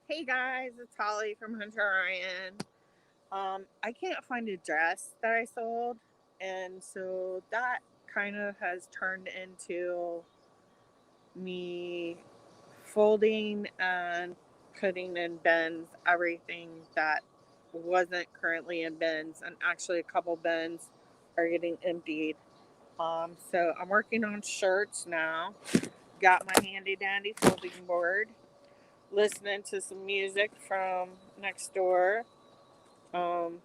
Hey guys, it's Holly from Hunter Ryan. I can't find a dress that I sold, and so that kind of has turned into me folding and putting in bins everything that wasn't currently in bins, and actually a couple bins are getting emptied. So I'm working on shirts now. Got my handy dandy folding board, listening to some music from next door. Um,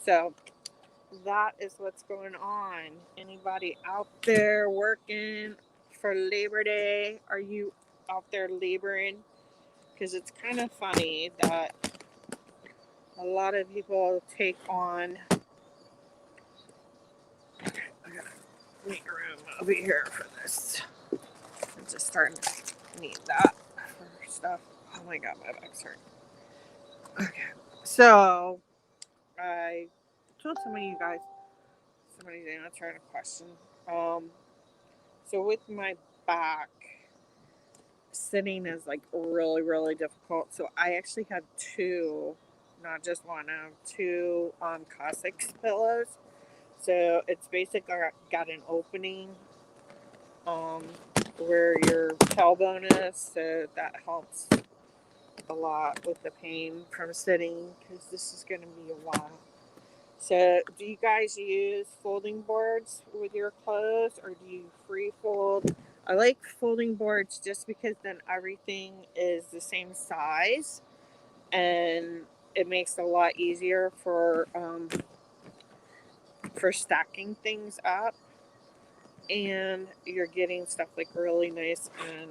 so that is what's going on. Anybody out there working for Labor Day? Are you out there laboring? Because it's kind of funny that a lot of people take on. I gotta make room over here for this. I'm just starting to need that for stuff. Oh my god, my back's hurt. Okay, so I told some of you guys, somebody's answering a question. Um, so with my back, sitting is like really, really difficult. So I actually have two, not just one, I have two Cossacks pillows. So it's basically got an opening um, where your tailbone is. So that helps a lot with the pain from sitting because this is going to be a while. So, do you guys use folding boards with your clothes or do you free fold? I like folding boards just because then everything is the same size and it makes it a lot easier for stacking things up, and you're getting stuff like really nice and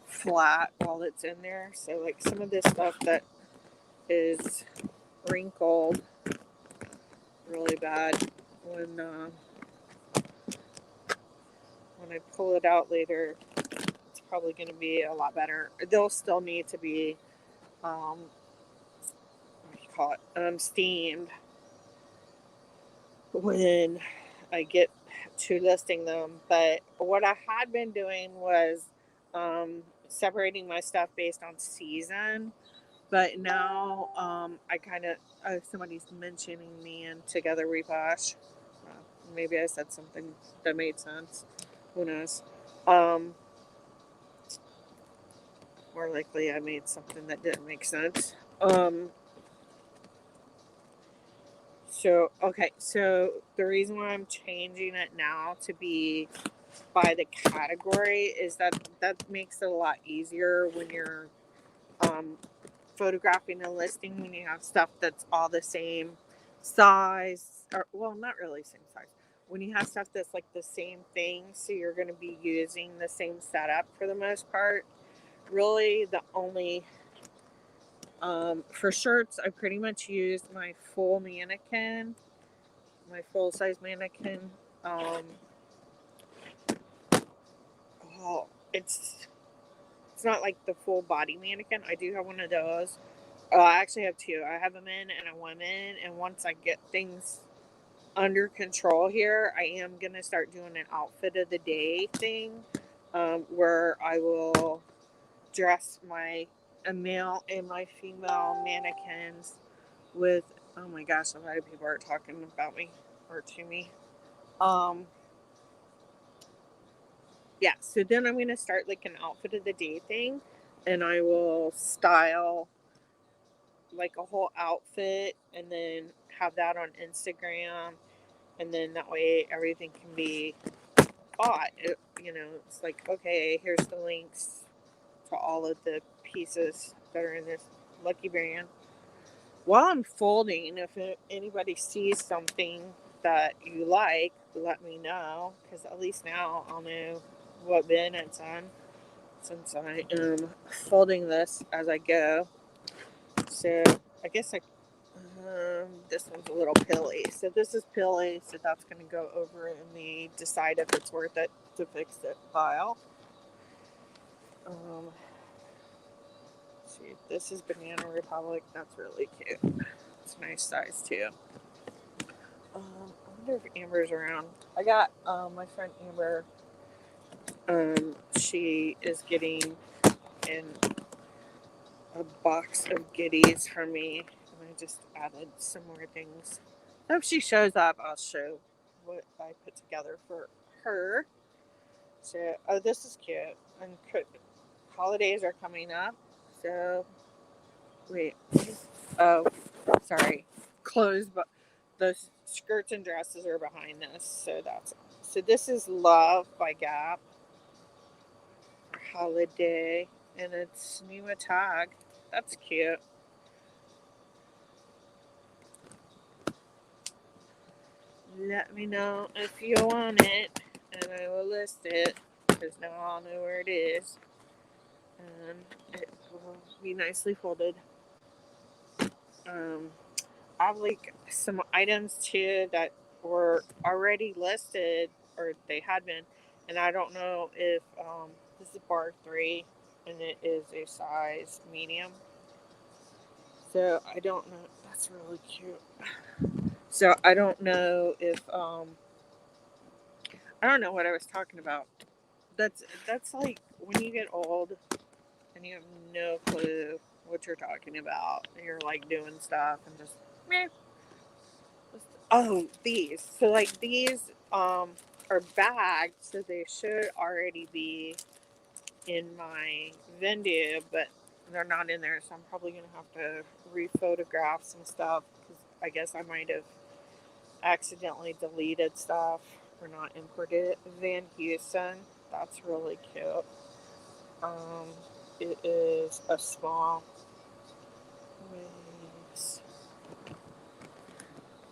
flat while it's in there. So, like some of this stuff that is wrinkled really bad when when I pull it out later, it's probably going to be a lot better. They'll still need to be, what do you call it, steamed when I get to listing them. But what I had been doing was separating my stuff based on season. But now I kind of, somebody's mentioning me in Together We Wash. Maybe I said something that made sense. Who knows? Um, More likely, I made something that didn't make sense. So the reason why I'm changing it now to be by the category is that makes it a lot easier when you're um, photographing a listing, when you have stuff that's all the same size, or well, not really same size. When you have stuff that's like the same thing, so you're going to be using the same setup for the most part. Really, the only for shirts, I pretty much use my full mannequin, my full size mannequin. Um, oh, it's not like the full body mannequin. I do have one of those. I actually have two. I have a men and a woman. And once I get things under control here, I am gonna start doing an outfit of the day thing, where I will dress my a male and my female mannequins with, oh my gosh, a lot of people are talking about me or to me. Um yeah, so then I'm gonna start like an outfit of the day thing, and I will style like a whole outfit and then have that on Instagram, and then that way everything can be bought. It's like, okay, here's the links to all of the pieces that are in this Lucky Brand. While I'm folding, if anybody sees something that you like, let me know, because at least now I'll know what bin it's on since I am folding this as I go. So I guess this one's a little pilly. So this is pilly, so that's going to go over in the decide if it's worth it to fix it file. Um, see, this is Banana Republic. That's really cute. It's a nice size too. I wonder if Amber's around. I got my friend Amber. She is getting in a box of goodies for me. And I just added some more things. So if she shows up, I'll show what I put together for her. So, oh, this is cute. And holidays are coming up. So, wait. Oh, sorry. Clothes, but the skirts and dresses are behind this. So this is Love by Gap. Holiday. And it's new a tag. That's cute. Let me know if you want it, and I will list it, because now I'll know where it is, and it will be nicely folded. Um, I have like some items too that were already listed, or they had been, and I don't know if this is bar 3, and it is a size medium. So I don't know. That's really cute. So I don't know if I don't know what I was talking about. That's like when you get old and you have no clue what you're talking about. And you're like doing stuff and just meh. Oh, these. So like these are bagged, so they should already be in my venue, but they're not in there, so I'm probably gonna have to re-photograph some stuff because I guess I might have accidentally deleted stuff or not imported it. Van Houston, that's really cute. Um, it is a small waves.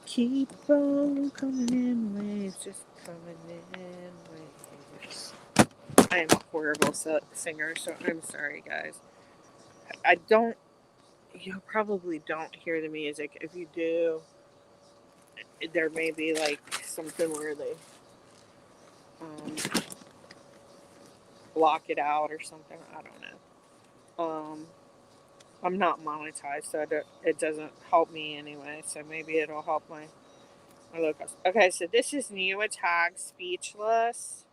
Keep on coming in waves, just coming in waves. I am a horrible singer, so I'm sorry, guys. I don't. You probably don't hear the music. If you do, there may be like something where they um, block it out or something. I don't know. I'm not monetized, so it doesn't help me anyway. So maybe it'll help my locals. Okay, so this is new tag Speechless.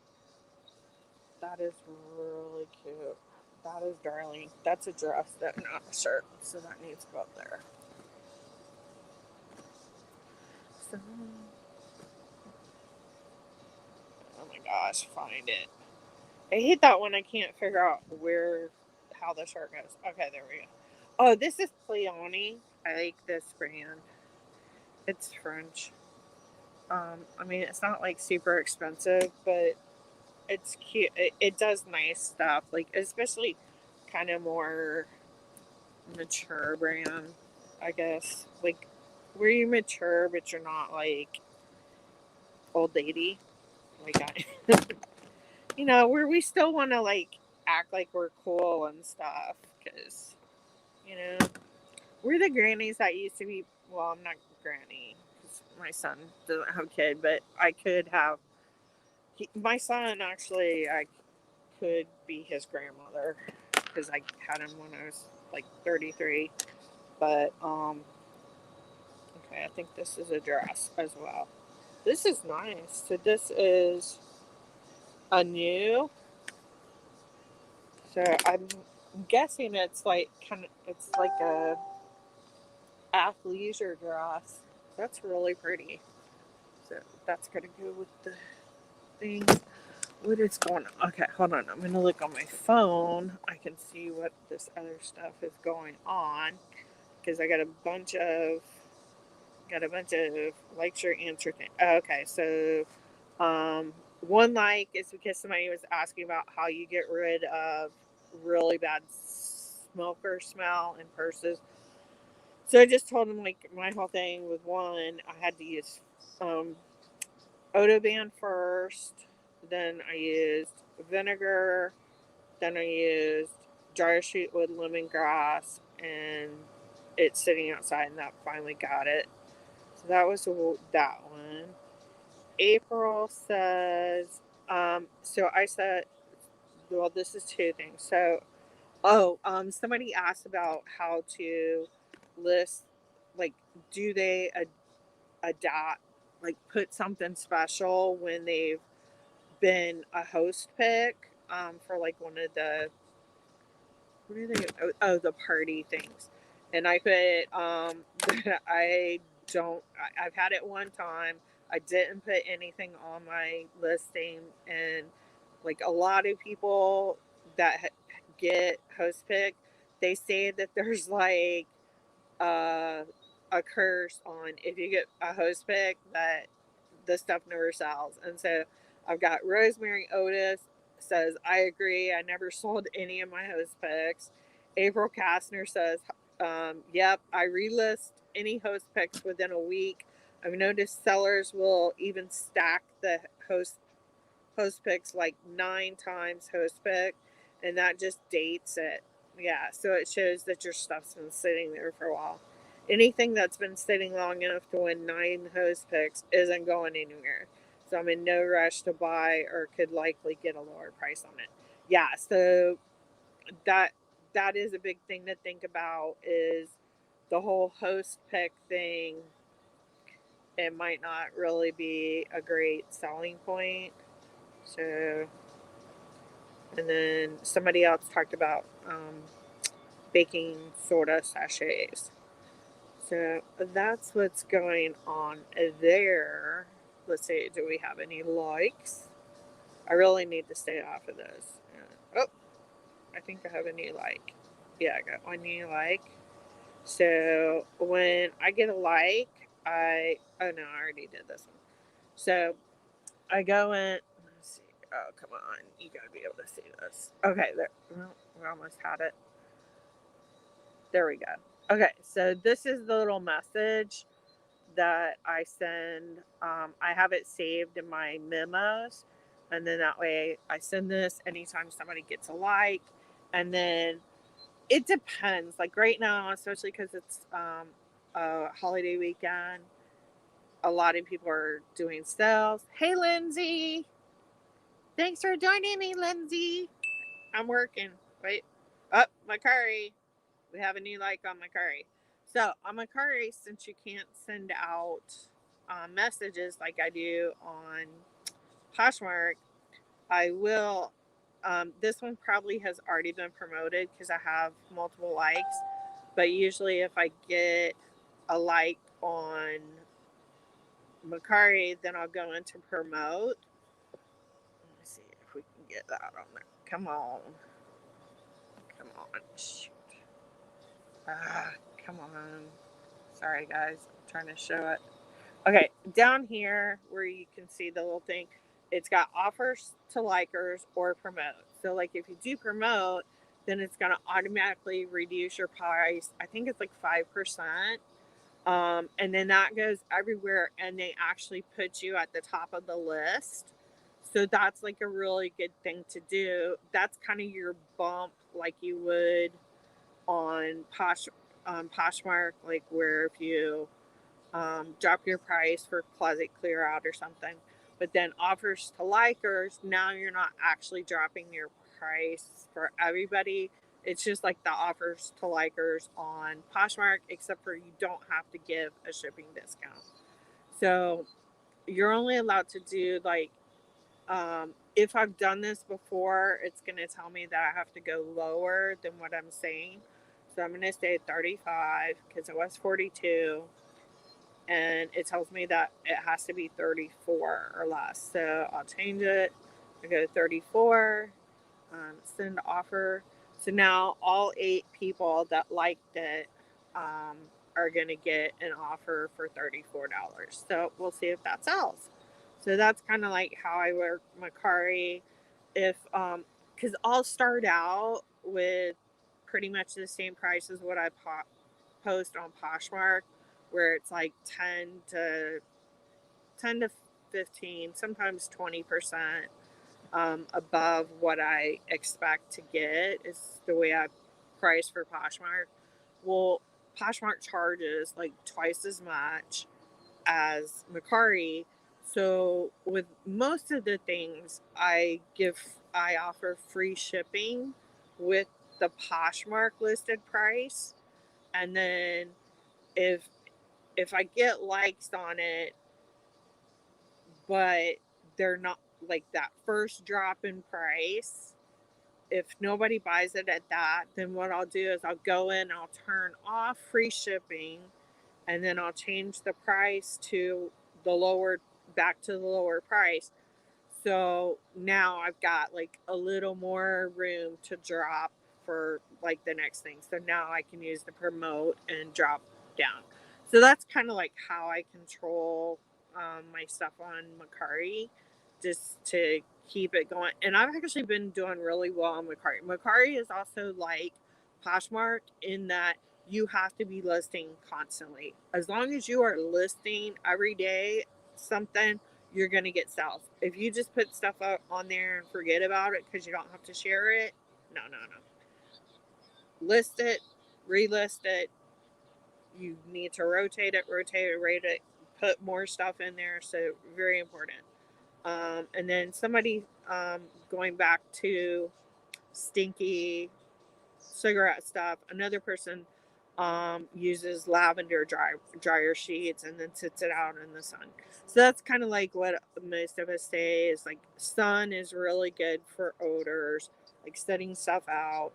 That is really cute. That is darling. That's a dress, that not a shirt, so that needs to go up there. So, oh my gosh, find it. I hate that when I can't figure out how the shirt goes. Okay, there we go. Oh, this is Pleone. I like this brand. It's French. I mean, it's not like super expensive, but it's cute. It does nice stuff, like especially kind of more mature brand, I guess. Like where you mature, but you're not like old lady. Like I, where we still want to like act like we're cool and stuff, because you know we're the grannies that used to be. Well, I'm not granny because my son doesn't have a kid, but I could have. My son actually, I could be his grandmother because I had him when I was like 33. But okay, I think this is a dress as well. This is nice. So this is a new. So I'm guessing it's like it's like a athleisure dress. That's really pretty. So that's gonna go with the thing. What is going on? Okay, hold on. I'm gonna look on my phone. I can see what this other stuff is going on because I got a bunch of like, share, answer thing. Okay, so one like is because somebody was asking about how you get rid of really bad smoker smell in purses. So I just told him like my whole thing with one, I had to use um, Odoban first, then I used vinegar, then I used dry sheet with lemongrass, and it's sitting outside, and that finally got it. So that was that one. April says, so I said, well, this is two things. So, somebody asked about how to list, like, do they adapt, like, put something special when they've been a host pick, for like one of the what are they? Oh, the party things. And I put I don't. I've had it one time. I didn't put anything on my listing, and like a lot of people that get host pick, they say that there's like uh, a curse on if you get a host pick that the stuff never sells. And so I've got Rosemary Otis says, I agree. I never sold any of my host picks. April Kastner says, yep, I relist any host picks within a week. I've noticed sellers will even stack the host picks like 9 times host pick, and that just dates it. Yeah, so it shows that your stuff's been sitting there for a while. Anything that's been sitting long enough to win 9 host picks isn't going anywhere. So I'm in no rush to buy or could likely get a lower price on it. Yeah, so that that is a big thing to think about is the whole host pick thing. It might not really be a great selling point. So and then somebody else talked about baking soda sachets. So that's what's going on there. Let's see, do we have any likes? I really need to stay off of this. Oh, I think I have a new like. Yeah, I got one new like. So when I get a like, oh no, I already did this one. So I go in. Let's see. Oh, come on. You gotta be able to see this. Okay, there. Well, we almost had it. There we go. Okay, so this is the little message that I send. I have it saved in my memos, and then that way I send this anytime somebody gets a like. And then it depends. Like right now, especially because it's a holiday weekend, a lot of people are doing sales. Hey, Lindsay. Thanks for joining me, Lindsay. I'm working. Wait. Up, my curry. We have a new like on my curry. So on my curry, since you can't send out messages like I do on Poshmark, I will. This one probably has already been promoted because I have multiple likes. But usually, if I get a like on Macari, then I'll go into promote. Let me see if we can get that on there. Come on. Come on. Shoot. Come on. Sorry, guys. I'm trying to show it. Okay, down here where you can see the little thing, it's got offers to likers or promote. So, like, if you do promote, then it's going to automatically reduce your price. I think it's like 5%. And then that goes everywhere, and they actually put you at the top of the list. So that's like a really good thing to do. That's kind of your bump, like you would on Poshmark, like where if you drop your price for closet clear out or something, but then offers to likers, now you're not actually dropping your price for everybody. It's just like the offers to likers on Poshmark, except for you don't have to give a shipping discount. So you're only allowed to do like, if I've done this before, it's going to tell me that I have to go lower than what I'm saying. So I'm going to stay at 35 because it was 42, and it tells me that it has to be 34 or less. So I'll change it. I go to 34, send offer. So now all 8 people that liked it are going to get an offer for $34. So we'll see if that sells. So that's kind of like how I work Macari. If because I'll start out with pretty much the same price as what I post on Poshmark, where it's like 10 to 15, sometimes 20% above what I expect to get. Is the way I price for Poshmark. Well, Poshmark charges like twice as much as Macari. So with most of the things I offer free shipping with the Poshmark listed price. And then if I get likes on it, but they're not like that first drop in price if nobody buys it at that, then what I'll do is I'll go in, I'll turn off free shipping, and then I'll change the price to the lower, back to the lower price. So now I've got like a little more room to drop for like the next thing. So now I can use the promote and drop down. So that's kind of like how I control my stuff on Macari, just to keep it going. And I've actually been doing really well on Macari. Macari is also like Poshmark in that you have to be listing constantly. As long as you are listing every day something, you're going to get sales. If you just put stuff up on there and forget about it because you don't have to share it, no, no, no. List it, relist it. You need to rotate it, rate it, put more stuff in there. So, very important. And then somebody going back to stinky cigarette stuff, another person uses lavender dryer sheets and then sits it out in the sun. So that's kind of like what most of us say is like sun is really good for odors, like setting stuff out.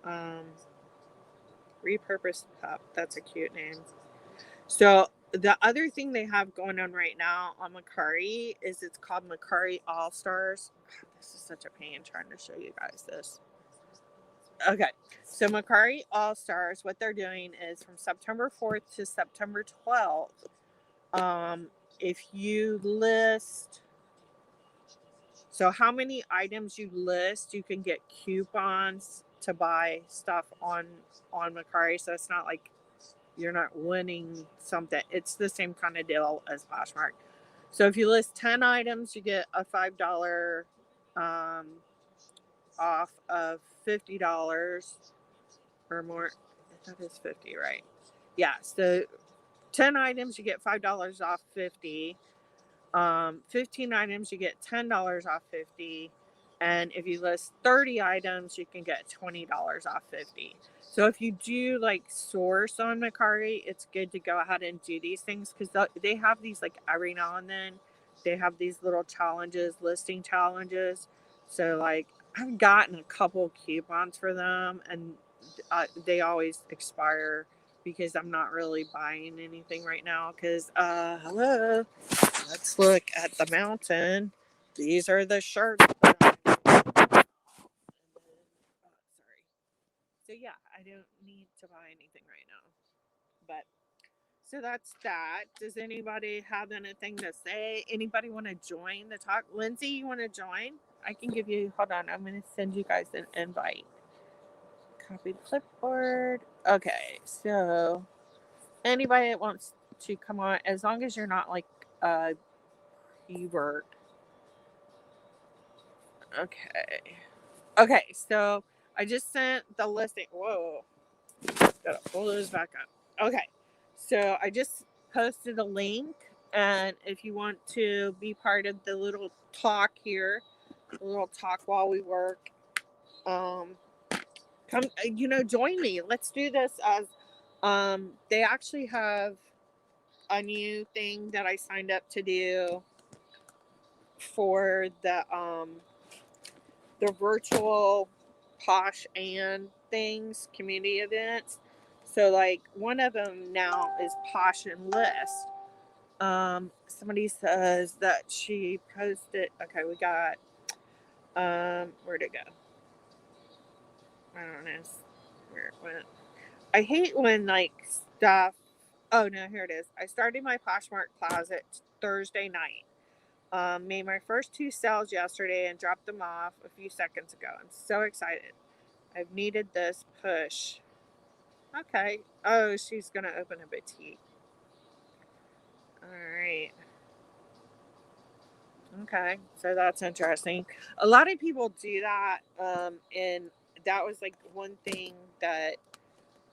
Um, Repurposed cup, that's a cute name. So the other thing they have going on right now on Macari is it's called Macari All Stars. This is such a pain trying to show you guys this. Okay, so Macari All Stars, what they're doing is from September 4th to September 12th. If you list, so how many items you list, you can get coupons to buy stuff on Macari. So it's not like you're not winning something. It's the same kind of deal as Poshmark. So if you list 10 items, you get a $5 off of $50 or more. That is 50, right? Yeah. So 10 items, you get $5 off 50. 15 items, you get $10 off 50. And if you list 30 items, you can get $20 off 50. So if you do like source on Macari, it's good to go ahead and do these things because they have these like every now and then. They have these little challenges, listing challenges. So like I've gotten a couple coupons for them, and they always expire because I'm not really buying anything right now. Because hello, let's look at the mountain. These are the shirts. Sorry. So yeah, I don't need to buy anything right now. But so that's that. Does anybody have anything to say? Anybody want to join the talk? Lindsay, you want to join? I can give you. Hold on, I'm going to send you guys an invite. Copy the clipboard. Okay, so anybody that wants to come on, as long as you're not like a Ebert. Okay. Okay, so I just sent the listing. Whoa. Gotta pull those back up. Okay. So I just posted a link, and if you want to be part of the little talk here, a little talk while we work, come join me. Let's do this as they actually have a new thing that I signed up to do for the virtual Posh and things community events. So like one of them now is Posh and List. Somebody says that she posted. Okay, we got where'd it go? I don't know where it went. I hate when like stuff. Oh no, here it is. I started my Poshmark closet Thursday night. Made my first 2 sales yesterday and dropped them off a few seconds ago. I'm so excited. I've needed this push. Okay. Oh, she's going to open a boutique. All right. Okay. So that's interesting. A lot of people do that. And that was like one thing that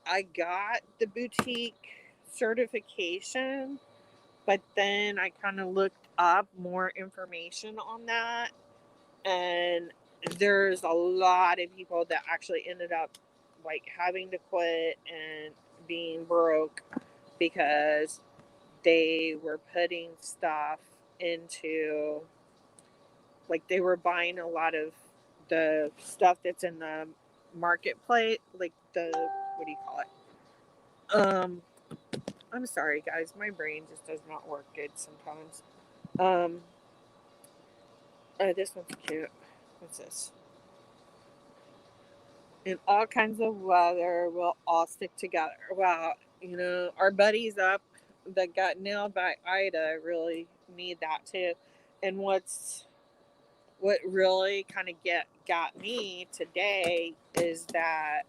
I got the boutique certification, but then I kind of looked up more information on that. And there's a lot of people that actually ended up like having to quit and being broke because they were putting stuff into, like, they were buying a lot of the stuff that's in the marketplace, like the, what do you call it? I'm sorry, guys. My brain just does not work good sometimes. Um, oh, this one's cute. What's this? In all kinds of weather, we'll all stick together. Wow, our buddies up that got nailed by Ida really need that too. And what really kind of got me today is that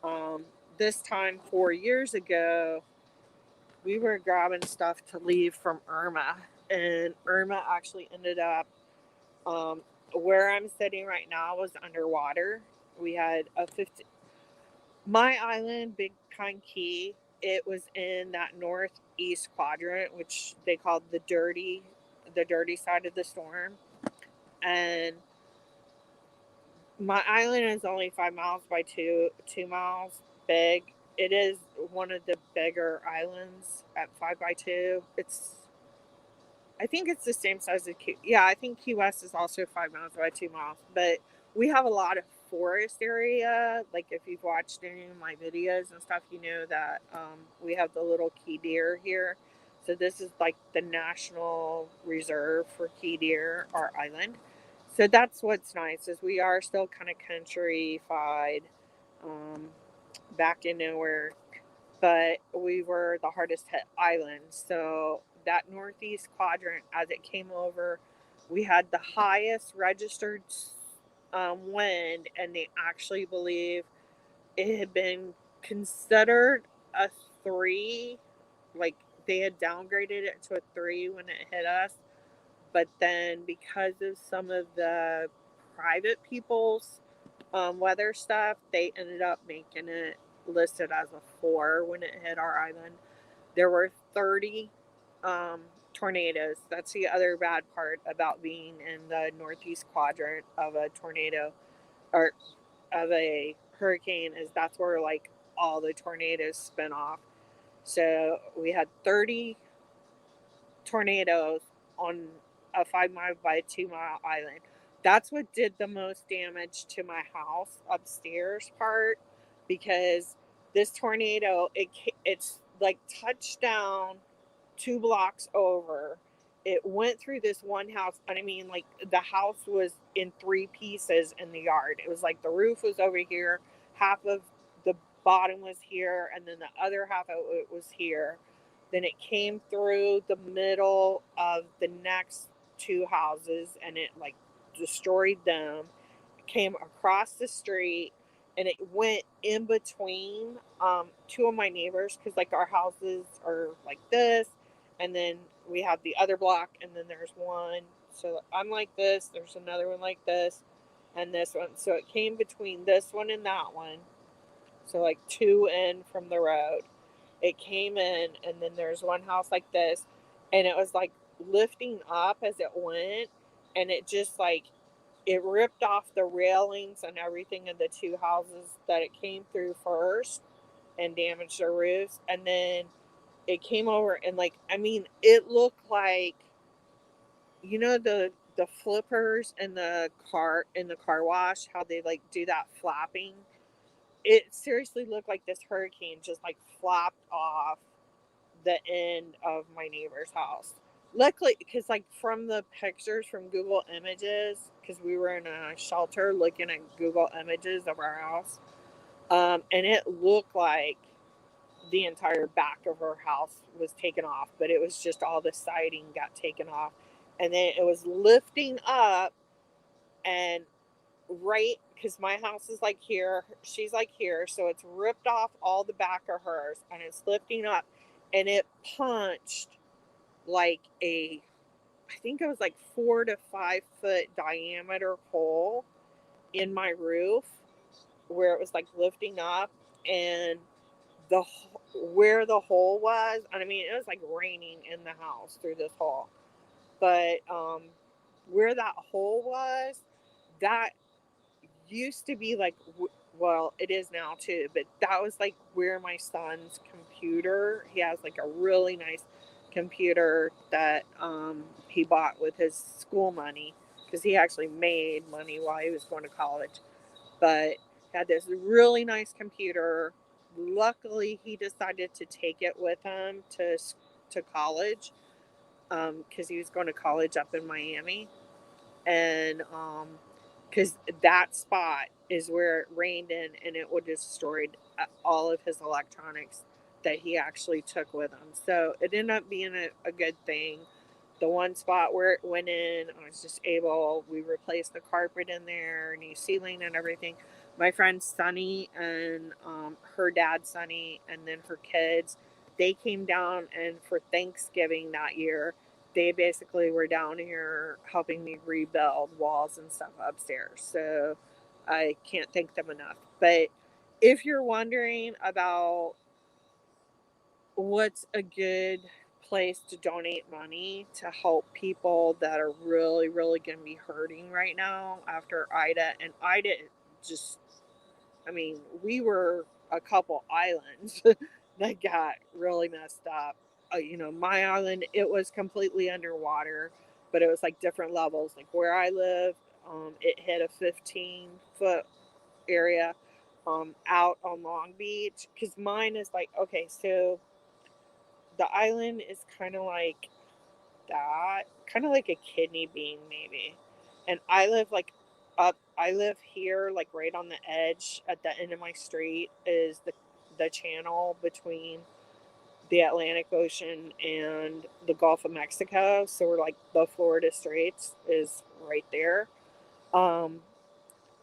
um, this time 4 years ago, we were grabbing stuff to leave from Irma, and Irma actually ended up um, where I'm sitting right now was underwater. We had a 50. My island, Big Pine Key, it was in that northeast quadrant, which they called the dirty side of the storm. And my island is only 5 miles by two miles big. It is one of the bigger islands at 5 by 2. I think it's the same size as yeah, I think Key West is also 5 miles by 2 miles. But we have a lot of forest area. Like if you've watched any of my videos and stuff, you know that we have the little key deer here. So this is like the national reserve for key deer, our island. So that's what's nice is we are still kind of countryified, um, back in nowhere, but we were the hardest hit island. So that northeast quadrant, as it came over, we had the highest registered wind, and they actually believe it had been considered a 3. Like they had downgraded it to a 3 when it hit us, but then because of some of the private people's weather stuff, they ended up making it listed as a 4 when it hit our island. There were 30 tornadoes. That's the other bad part about being in the northeast quadrant of a tornado or of a hurricane is that's where like all the tornadoes spin off. So we had 30 tornadoes on a 5 mile by 2 mile island. That's what did the most damage to my house upstairs part, because this tornado it's like touched down 2 blocks over. It went through this one house, and I mean, like the house was in 3 pieces in the yard. It was like the roof was over here, half of the bottom was here, and then the other half of it was here. Then it came through the middle of the next 2 houses, and it like destroyed them. It came across the street, and it went in between two of my neighbors, because like our houses are like this, and then we have the other block, and then there's one. So I'm like this, there's another one like this, and this one. So it came between this one and that one. So like 2 in from the road. It came in, and then there's one house like this, and it was like lifting up as it went, and it just like it ripped off the railings and everything of the 2 houses that it came through first and damaged their roofs, and then it came over, and like I mean it looked like, the flippers in the car wash, how they like do that flapping. It seriously looked like this hurricane just like flapped off the end of my neighbor's house. Luckily, because like from the pictures from Google Images, because we were in a shelter looking at Google Images of our house, and it looked like the entire back of her house was taken off, but it was just all the siding got taken off, and then it was lifting up, and right, because my house is like here, she's like here, so it's ripped off all the back of hers, and it's lifting up, and it punched like I think it was like 4 to 5 foot diameter hole in my roof, where it was like lifting up, and the where the hole was, I mean it was like raining in the house through this hole, but where that hole was, that used to be like, well, it is now too, but that was like where my son's computer, he has like a really nice computer that he bought with his school money, because he actually made money while he was going to college. But had this really nice computer. Luckily, he decided to take it with him to college because he was going to college up in Miami, and because that spot is where it rained in and it would have destroyed all of his electronics that he actually took with him. So it ended up being a good thing. The one spot where it went in, I was just able, we replaced the carpet in there, new ceiling and everything. My friend Sunny and her dad Sunny and then her kids, they came down, and for Thanksgiving that year, they basically were down here helping me rebuild walls and stuff upstairs. So I can't thank them enough. But if you're wondering about what's a good place to donate money to help people that are really, really going to be hurting right now after Ida, and Ida just, I mean, we were a couple islands that got really messed up. My island, it was completely underwater, but it was like different levels. Like where I live, it hit a 15-foot area out on Long Beach. Because mine is like, okay, so the island is kind of like that, kind of like a kidney bean, maybe. And I live like I live here, like right on the edge at the end of my street is the channel between the Atlantic Ocean and the Gulf of Mexico. So we're like the Florida Straits is right there. Um,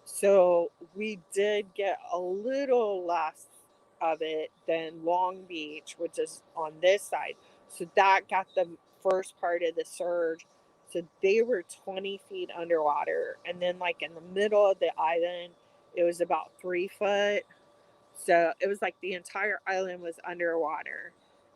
so we did get a little less of it than Long Beach, which is on this side. So that got the first part of the surge. So they were 20 feet underwater. And then, like in the middle of the island, it was about 3 foot. So it was like the entire island was underwater.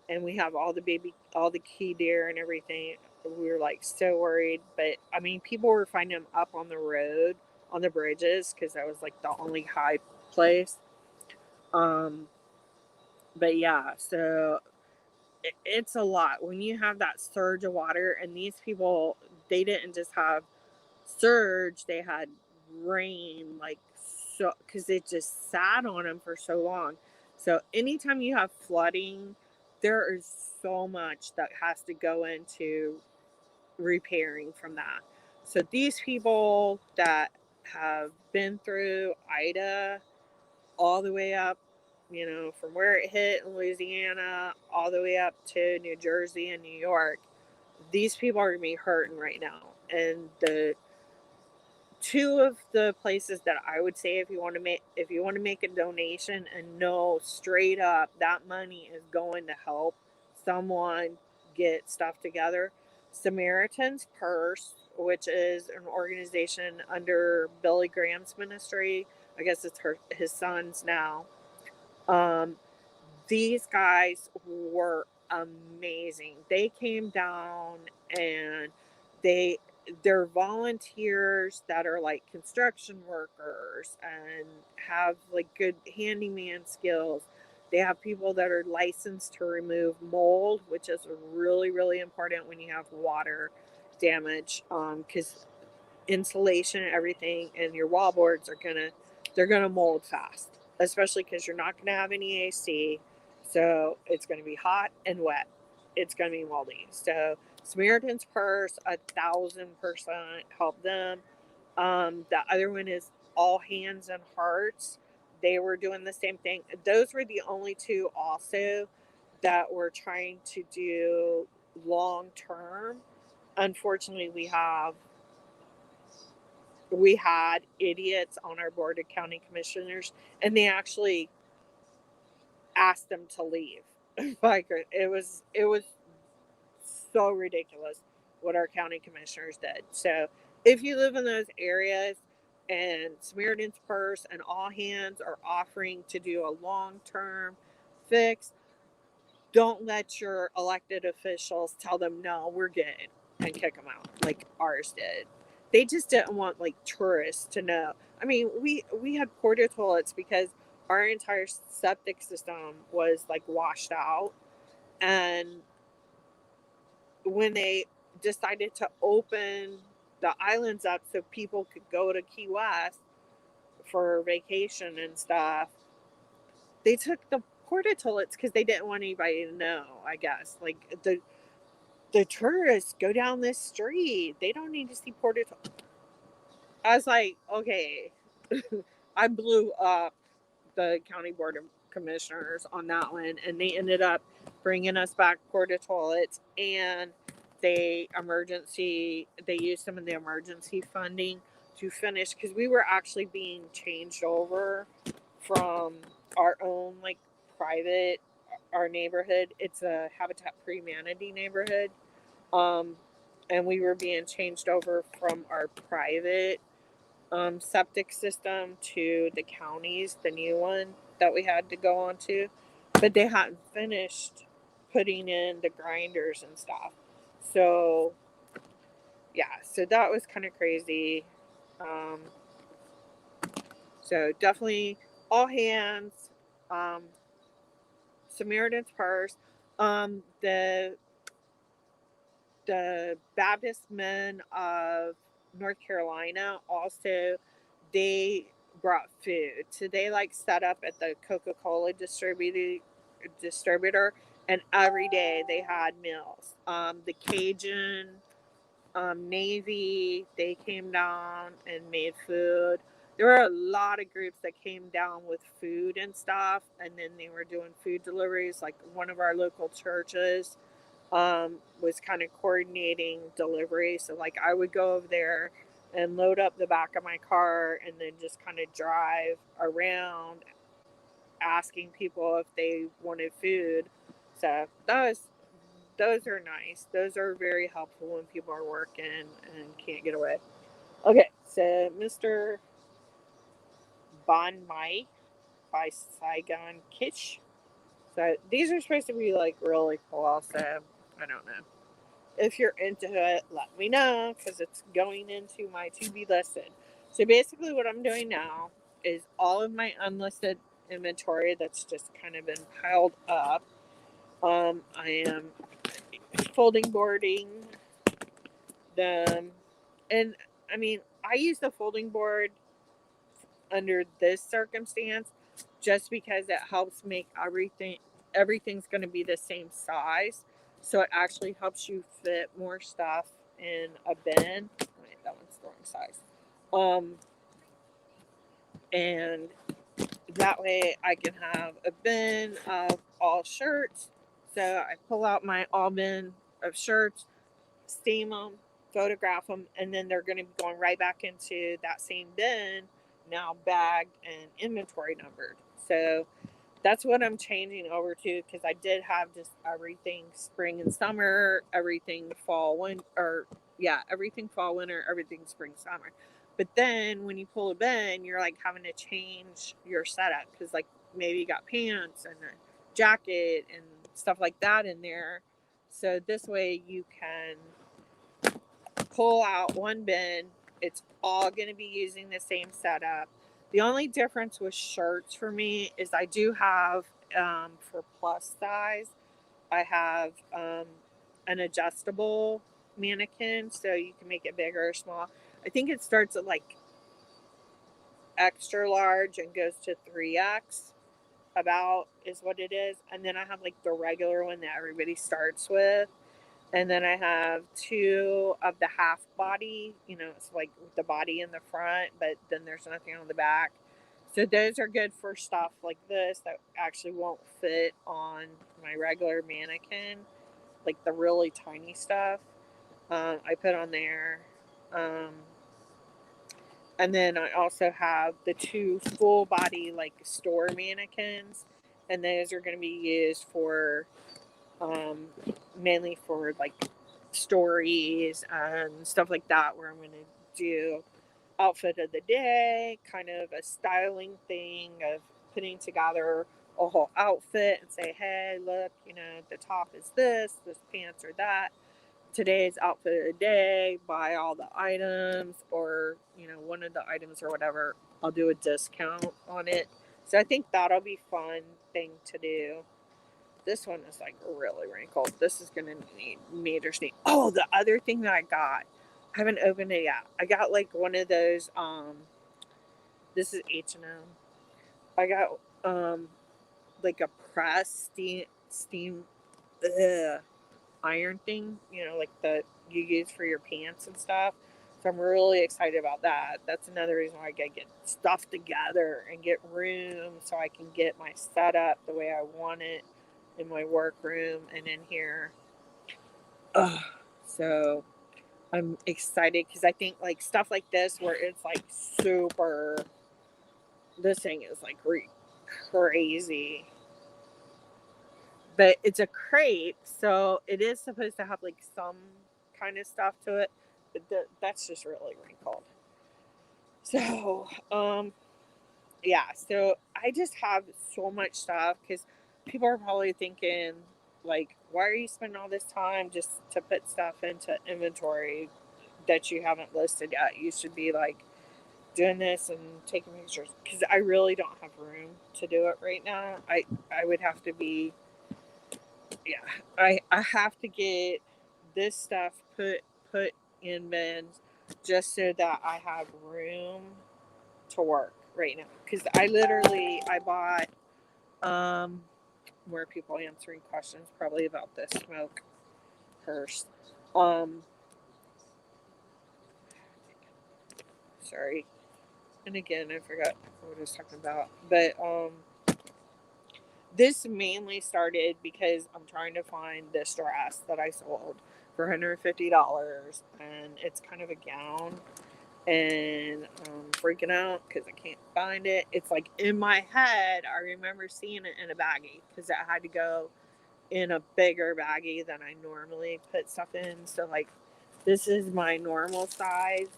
And we have all the key deer and everything. We were like so worried. But I mean, people were finding them up on the road, on the bridges, because that was like the only high place. Um, but yeah, so it's a lot when you have that surge of water, and these people, they didn't just have surge, they had rain, like, so because it just sat on them for so long. So anytime you have flooding, there is so much that has to go into repairing from that. So these people that have been through Ida all the way up, from where it hit in Louisiana all the way up to New Jersey and New York, these people are going to be hurting right now. And the two of the places that I would say, if you want to make a donation and know straight up that money is going to help someone get stuff together, Samaritan's Purse, which is an organization under Billy Graham's ministry. I guess it's his son's now. um these guys were amazing. They came down, and they they're volunteers that are like construction workers and have like good handyman skills. They have people that are licensed to remove mold, which is really, really important when you have water damage, because insulation and everything and your wallboards they're gonna mold fast, especially because you're not gonna have any AC. So it's gonna be hot and wet. It's gonna be moldy. So Samaritan's Purse, 1,000% help them. The other one is All Hands and Hearts. They were doing the same thing. Those were the only two also that were trying to do long term. Unfortunately, we had idiots on our board of county commissioners, and they actually asked them to leave. Like, it was so ridiculous what our county commissioners did. So if you live in those areas and Samaritan's Purse and All Hands are offering to do a long-term fix, don't let your elected officials tell them, no, we're good, and kick them out like ours did. They just didn't want like tourists to know. I mean, we had porta toilets because our entire septic system was like washed out. And when they decided to open the islands up so people could go to Key West for vacation and stuff, they took the porta toilets because they didn't want anybody to know, I guess. Like the tourists go down this street. They don't need to see porta toilets. I was like, okay. I blew up the county board of commissioners on that one, and they ended up bringing us back porta toilets, and they used some of the emergency funding to finish, because we were actually being changed over from our own like private, our neighborhood. It's a Habitat for Humanity neighborhood, um, and we were being changed over from our private septic system to the county's, the new one that we had to go on to, but they hadn't finished putting in the grinders and stuff. So yeah, so that was kind of crazy. Um, so definitely all hands. Um, Samaritan's Purse. The Baptist Men of North Carolina also, they brought food. So they like set up at the Coca-Cola distributor, and every day they had meals. The Cajun Navy, they came down and made food. There were a lot of groups that came down with food and stuff, and then they were doing food deliveries. Like one of our local churches was kind of coordinating delivery. So like I would go over there and load up the back of my car and then just kind of drive around asking people if they wanted food. So those are nice. Those are very helpful when people are working and can't get away. Okay, so Mr. Bon Mai by Saigon Kitsch. So these are supposed to be like really cool. So I don't know. If you're into it, let me know, because it's going into my to be listed. So basically, what I'm doing now is all of my unlisted inventory that's just kind of been piled up. I am folding boarding them, and I mean, I use the folding board under this circumstance just because it helps make everything's going to be the same size, so it actually helps you fit more stuff in a bin. Wait, that one's the wrong size. And that way I can have a bin of all shirts. So I pull out my all bin of shirts, steam them, photograph them, and then they're going to be going right back into that same bin, now bagged and inventory numbered. So that's what I'm changing over to, because I did have just everything spring and summer, everything fall, everything fall, winter, everything spring, summer. But then when you pull a bin, you're like having to change your setup, because like maybe you got pants and a jacket and stuff like that in there. So this way you can pull out one bin. It's all going to be using the same setup. The only difference with shirts for me is I do have, for plus size, I have an adjustable mannequin, so you can make it bigger or small. I think it starts at like extra large and goes to 3X, about is what it is. And then I have like the regular one that everybody starts with. And then I have two of the half body, it's like with the body in the front, but then there's nothing on the back. So those are good for stuff like this that actually won't fit on my regular mannequin, like the really tiny stuff. I put on there. And then I also have the two full body like store mannequins, and those are going to be used for um, mainly for like stories and stuff like that, where I'm going to do outfit of the day, kind of a styling thing of putting together a whole outfit and say, hey, look, the top is this pants are that. Today's outfit of the day, buy all the items, or one of the items or whatever, I'll do a discount on it. So I think that'll be fun thing to do. This one is like really wrinkled. This is gonna need major stain. Oh, the other thing that I got I haven't opened it yet. I got like one of those. This is H&M. I got like a press steam iron thing. You know, like the you use for your pants and stuff. So I'm really excited about that. That's another reason why I gotta get stuff together and get room so I can get my setup the way I want it in my work room and in here. Ugh. So I'm excited because I think like stuff like this where it's like super. This thing is like crazy, but it's a crate, so it is supposed to have like some kind of stuff to it. But that's just really wrinkled. So yeah. So I just have so much stuff because people are probably thinking like, why are you spending all this time just to put stuff into inventory that you haven't listed yet? You should be like doing this and taking pictures because I really don't have room to do it right now. I would have to be, yeah. I have to get this stuff put in bins just so that I have room to work right now because I bought more people answering questions probably about this smoke hearse. Um, sorry. And again, I forgot what I was talking about. But this mainly started because I'm trying to find this dress that I sold for $150, and it's kind of a gown, and I'm freaking out because I can't find it. It's like in my head, I remember seeing it in a baggie because it had to go in a bigger baggie than I normally put stuff in. So like, this is my normal size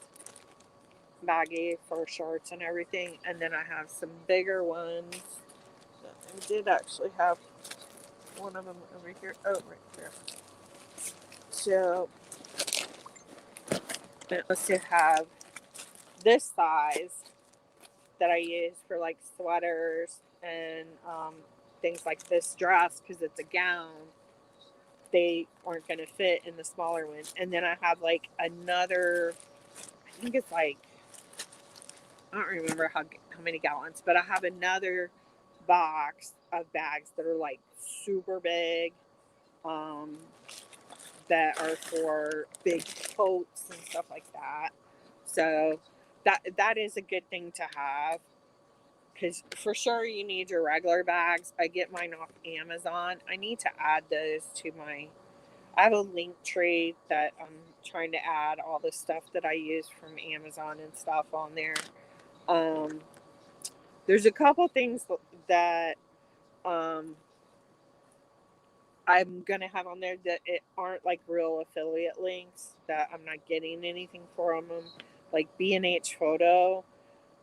baggie for shorts and everything, and then I have some bigger ones. I did actually have one of them over here. Oh, right here. So it must have this size that I use for like sweaters and things like this dress because it's a gown. They aren't going to fit in the smaller one. And then I have like another, I think it's like, I don't remember how many gallons, but I have another box of bags that are like super big. Um, that are for big coats and stuff like that. So that is a good thing to have because for sure you need your regular bags. I get mine off Amazon. I need to add those to my. I have a link tree that I'm trying to add all the stuff that I use from Amazon and stuff on there. Um, there's a couple things that um, I'm gonna have on there that it aren't like real affiliate links that I'm not getting anything from them, like B&H Photo,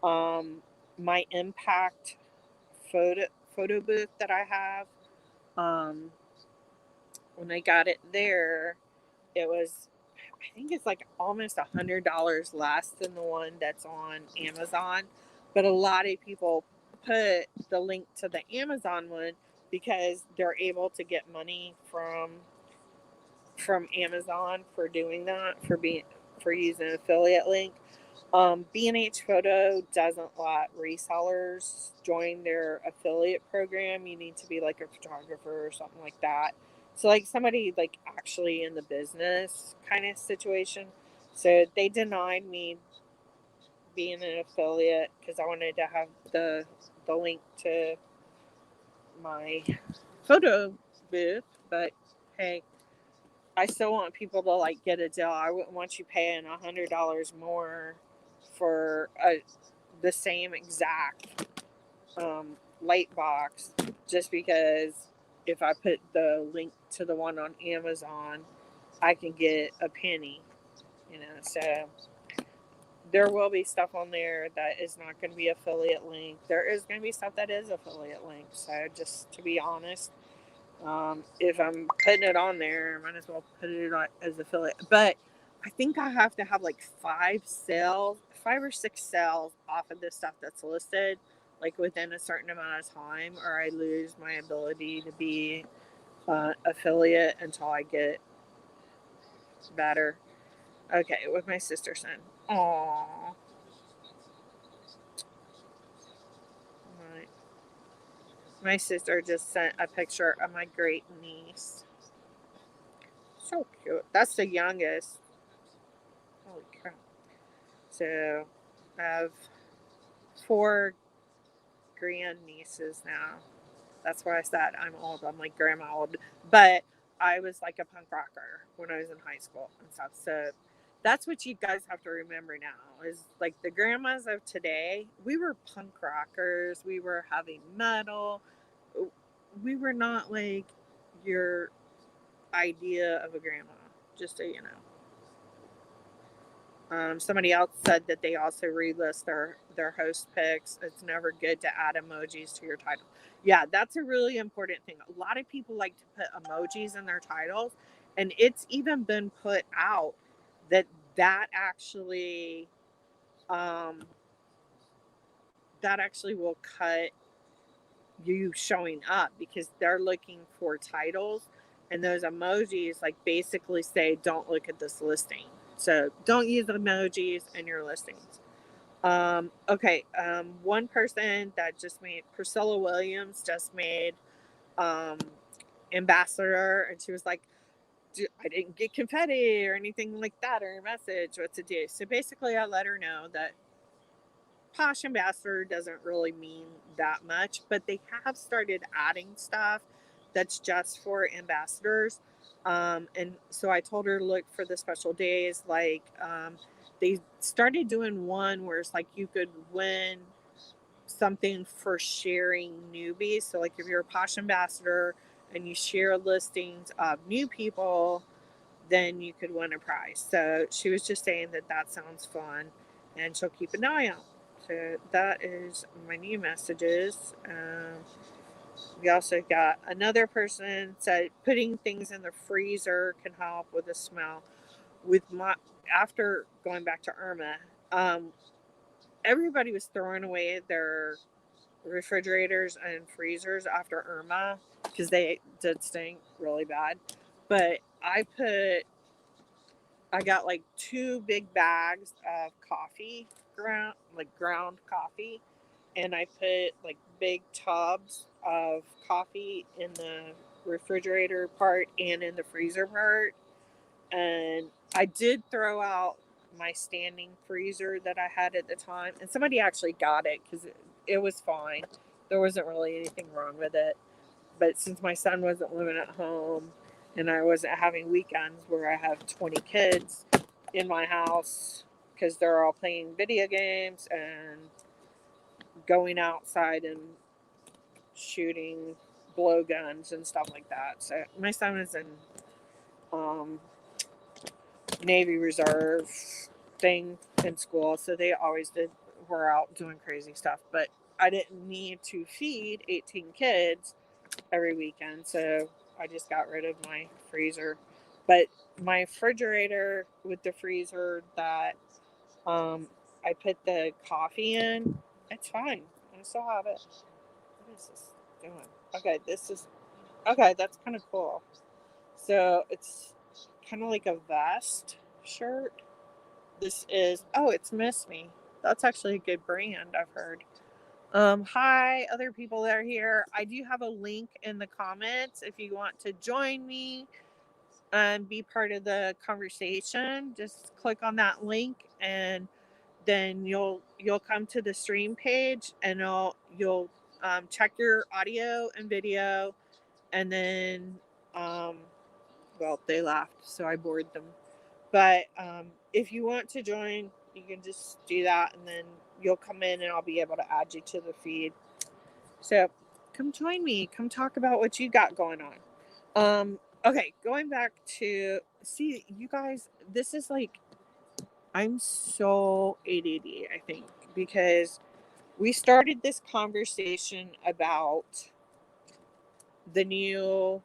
um, my Impact photo booth that I have. Um, when I got it there, it was I think it's like almost $100 less than the one that's on Amazon, but a lot of people put the link to the Amazon one because they're able to get money from Amazon for doing that for using an affiliate link. B&H Photo doesn't let resellers join their affiliate program. You need to be like a photographer or something like that. So like somebody like actually in the business kind of situation. So they denied me being an affiliate because I wanted to have the link to my photo booth, but hey, I still want people to like get a deal. I wouldn't want you paying $100 more for the same exact light box just because if I put the link to the one on Amazon, I can get a penny. So there will be stuff on there that is not going to be affiliate link. There is going to be stuff that is affiliate link. So just to be honest, if I'm putting it on there, I might as well put it on as affiliate. But I think I have to have like 5 or 6 sales off of this stuff that's listed, like within a certain amount of time, or I lose my ability to be affiliate until I get better. Okay, with my sister's son. Aww. My, my sister just sent a picture of my great niece. So cute. That's the youngest. Holy crap. So I have 4 grandnieces now. That's why I said I'm old. I'm like grandma old. But I was like a punk rocker when I was in high school and stuff. So that's what you guys have to remember now is like the grandmas of today, we were punk rockers. We were heavy metal. We were not like your idea of a grandma, just so you know. Somebody else said that they also relist their host picks. It's never good to add emojis to your title. Yeah, that's a really important thing. A lot of people like to put emojis in their titles, and it's even been put out that that actually um, that actually will cut you showing up because they're looking for titles, and those emojis like basically say don't look at this listing. So don't use emojis in your listings. Okay. One person that just made Priscilla Williams just made um ambassador, and she was like, I didn't get confetti or anything like that or a message. What to do? So basically, I let her know that Posh Ambassador doesn't really mean that much, but they have started adding stuff that's just for ambassadors. And so I told her to look for the special days. Like they started doing one where it's like you could win something for sharing newbies. So like if you're a Posh Ambassador and you share listings of new people, then you could win a prize. So she was just saying that that sounds fun and she'll keep an eye out. So that is my new messages. We also got another person said putting things in the freezer can help with the smell. With my after going back to Irma, um, everybody was throwing away their refrigerators and freezers after Irma because they did stink really bad. But I got like 2 big bags of coffee, ground coffee, and I put like big tubs of coffee in the refrigerator part and in the freezer part. And I did throw out my standing freezer that I had at the time, and somebody actually got it because it was fine. There wasn't really anything wrong with it. But since my son wasn't living at home and I wasn't having weekends where I have 20 kids in my house because they're all playing video games and going outside and shooting blowguns and stuff like that. So my son was in um, Navy Reserve thing in school, so they always were out doing crazy stuff. But I didn't need to feed 18 kids every weekend, so I just got rid of my freezer. But my refrigerator with the freezer that I put the coffee in, it's fine. I still have it. What is this doing? Okay, this is okay. That's kind of cool. So it's kind of like a vest shirt. This is it's Miss Me. That's actually a good brand, I've heard. Hi, other people that are here. I do have a link in the comments if you want to join me and be part of the conversation. Just click on that link, and then you'll come to the stream page, and you'll check your audio and video, and then um, well, they laughed, so I bored them. But if you want to join, you can just do that, and then you'll come in, and I'll be able to add you to the feed. So come join me. Come talk about what you got going on. Okay, going back to see you guys. This is like I'm so ADD. I think because we started this conversation about the new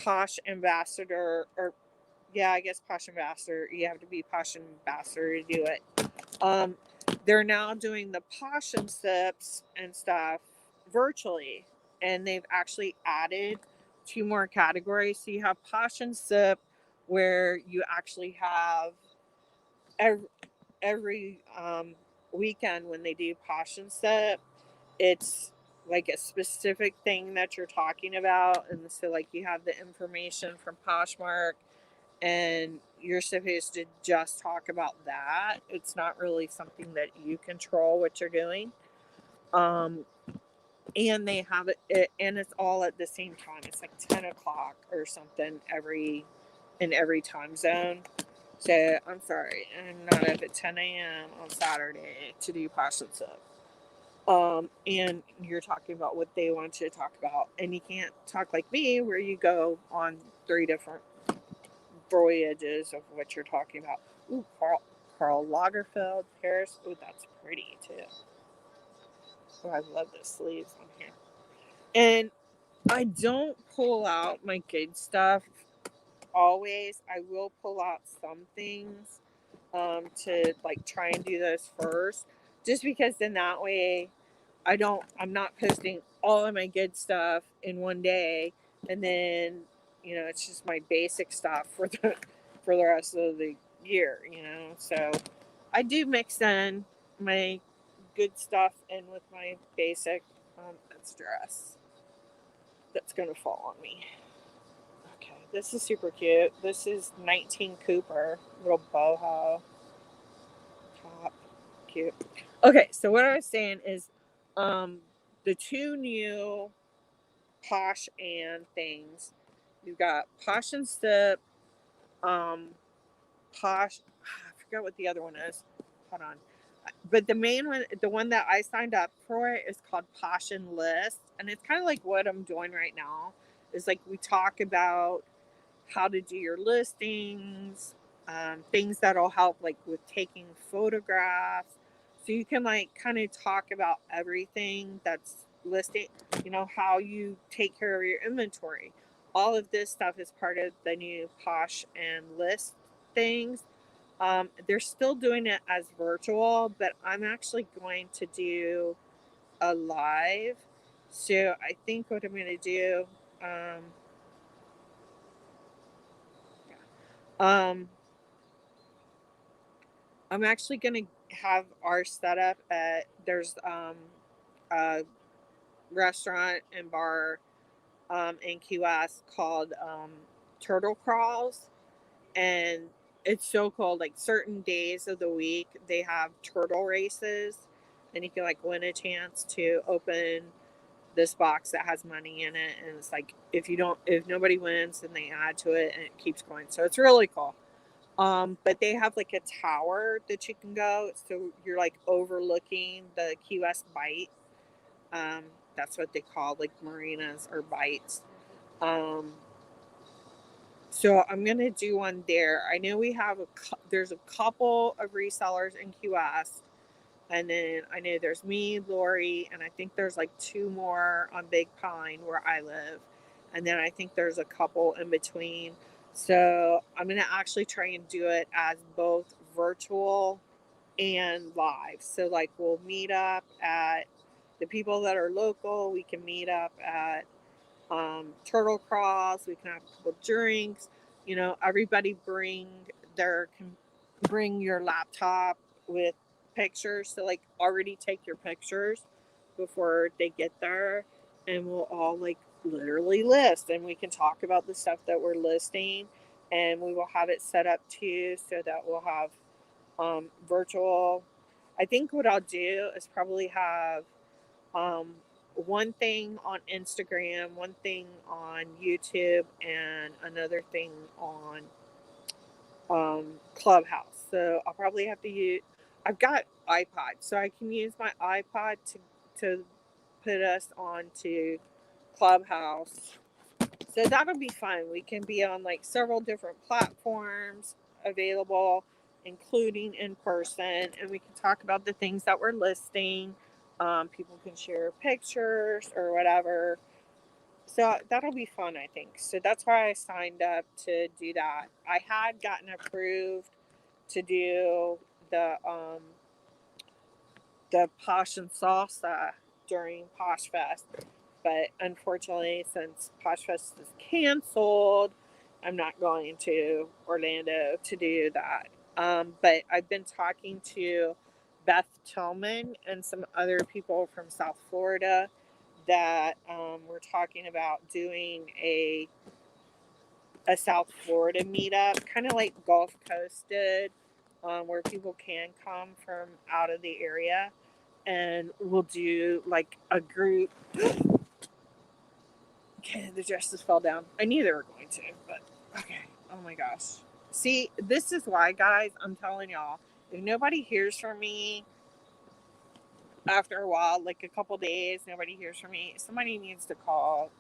Posh Ambassador, or yeah, I guess Posh Ambassador. You have to be Posh Ambassador to do it. Um, they're now doing the Posh and Sips and stuff virtually, and they've actually added 2 more categories. So you have Posh and Sip, where you actually have every weekend when they do Posh and Sip, it's like a specific thing that you're talking about, and so like you have the information from Poshmark, and you're supposed to just talk about that. It's not really something that you control what you're doing. Um, and they have and it's all at the same time. It's like 10 o'clock or something in every time zone. So I'm sorry, I'm not up at 10 a.m. on Saturday to do Posh and Sip. And you're talking about what they want you to talk about, and you can't talk like me, where you go on 3 different voyages of what you're talking about. Ooh, Karl Lagerfeld, Paris. Ooh, that's pretty too. Oh, I love the sleeves on here. And I don't pull out my good stuff always. I will pull out some things to like try and do those first, just because then that way I'm not posting all of my good stuff in one day, and then it's just my basic stuff for the rest of the year. So I do mix in my good stuff in with my basic. That's dress that's gonna fall on me. Okay, this is super cute. This is 19 Cooper, little boho top, cute. Okay, so what I was saying is, the two new Posh and things. You've got Posh and Sip, um, Posh. I forget what the other one is. Hold on. But the main one, the one that I signed up for, is called Posh and List, and it's kind of like what I'm doing right now. Is like we talk about how to do your listings, things that'll help like with taking photographs. So you can like kind of talk about everything that's listed, how you take care of your inventory. All of this stuff is part of the new Posh and List things. They're still doing it as virtual, but I'm actually going to do a live. So I think what I'm going to do, um, um, I'm actually gonna have our setup at there's a restaurant and bar in Key West called Turtle Crawls, and it's so cool. Like certain days of the week, they have turtle races, and you can like win a chance to open this box that has money in it, and it's like if nobody wins, then they add to it, and it keeps going. So it's really cool. But they have like a tower that you can go, so you're like overlooking the Key West Bight. Um, that's what they call like marinas or bights. Um, so I'm gonna do one there. I know we have there's a couple of resellers in Key West, and then I know there's me, Lori, and I think there's like two more on Big Pine where I live. And then I think there's a couple in between. So I'm going to actually try and do it as both virtual and live. So, like, we'll meet up at the people that are local, we can meet up at Turtle Cross, we can have a couple drinks. Everybody can bring your laptop with pictures, so like already take your pictures before they get there, and we'll all like literally list, and we can talk about the stuff that we're listing, and we will have it set up too so that we'll have virtual. I think what I'll do is probably have um, one thing on Instagram, one thing on YouTube, and another thing on Clubhouse. So I'll probably have to use. I've got iPod, so I can use my iPod to put us onto Clubhouse. So that'll be fun. We can be on like several different platforms available, including in person, and we can talk about the things that we're listing. People can share pictures or whatever. So that'll be fun, I think. So that's why I signed up to do that. I had gotten approved to do the Posh and Salsa during Posh Fest, but unfortunately, since Posh Fest is canceled, I'm not going to Orlando to do that. But I've been talking to Beth Tillman and some other people from South Florida that we're talking about doing a South Florida meetup, kind of like Gulf Coast did, where people can come from out of the area, and we'll do like a group. Okay, the dresses fell down. I knew they were going to, but okay. Oh my gosh. See, this is why, guys, I'm telling y'all, if nobody hears from me after a while, like a couple days, nobody hears from me, somebody needs to call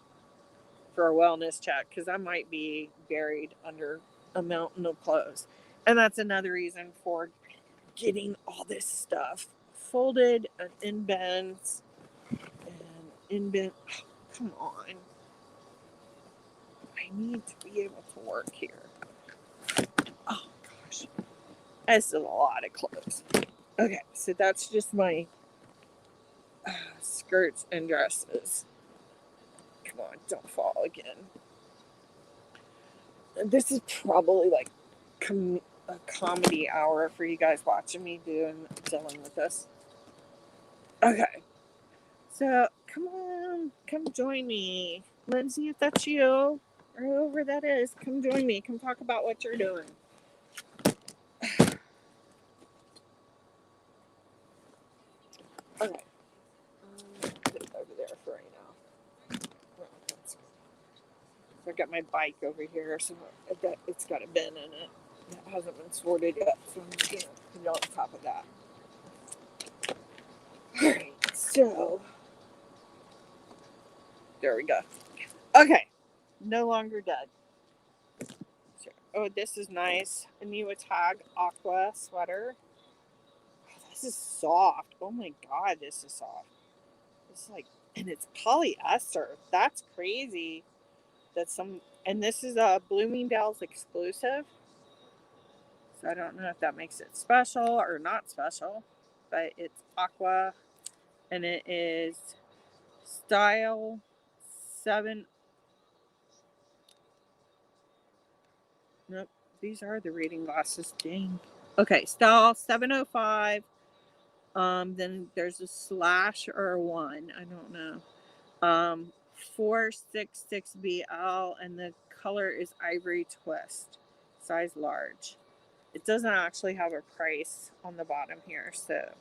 for a wellness check, because I might be buried under a mountain of clothes. And that's another reason for getting all this stuff folded and in bins and in bin. Oh, come on. I need to be able to work here. Oh gosh. That's a lot of clothes. Okay, so that's just my skirts and dresses. Come on, don't fall again. This is probably like a comedy hour for you guys watching me dealing with this. Okay, so come on, come join me, Lindsay. If that's you or whoever that is, come join me. Come talk about what you're doing. Okay, put it over there for right now. So I got my bike over here, so it's got a bin in it. It hasn't been sorted yet, so I'm just gonna put it on top of that. Alright, so there we go. Okay, no longer dead. So, oh, this is nice. A new Tag Aqua sweater. Oh, this is soft. Oh my god, this is soft. It's like, and it's polyester. That's crazy. And this is a Bloomingdale's exclusive. So I don't know if that makes it special or not special, but it's aqua, and it is style 7. Nope, these are the reading glasses. Dang. Okay, style 705. Then there's a slash or a 1. I don't know. 466BL, and the color is ivory twist, size large. It doesn't actually have a price on the bottom here, so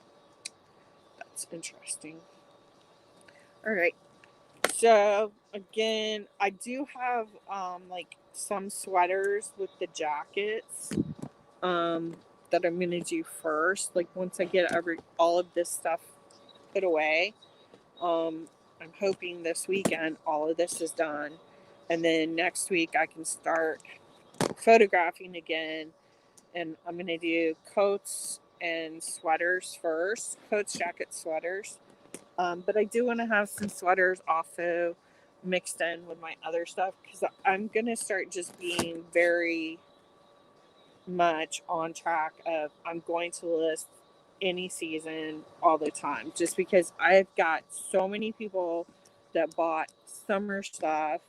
that's interesting. All right. So again, I do have like some sweaters with the jackets that I'm gonna do first. Like once I get all of this stuff put away, I'm hoping this weekend all of this is done, and then next week I can start photographing again, and I'm gonna do coats and sweaters first, coats, jackets, sweaters. But I do want to have some sweaters also mixed in with my other stuff, because I'm going to start just being very much on track of I'm going to list any season all the time, just because I've got so many people that bought summer stuff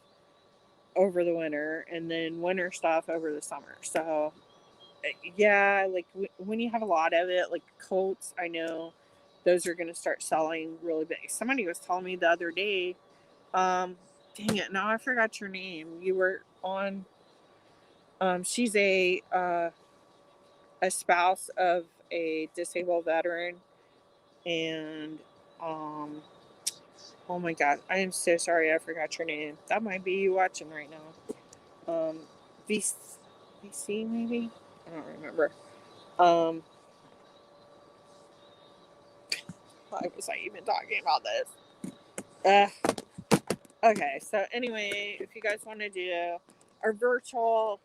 over the winter and then winter stuff over the summer. So yeah, like when you have a lot of it, like coats, I know those are going to start selling really big. Somebody was telling me the other day, dang it, now I forgot your name. You were on, she's a spouse of a disabled veteran, and, oh my God, I am so sorry I forgot your name. That might be you watching right now. VC maybe? I don't remember. Um, why was I even talking about this? Okay, so anyway, if you guys want to do our virtual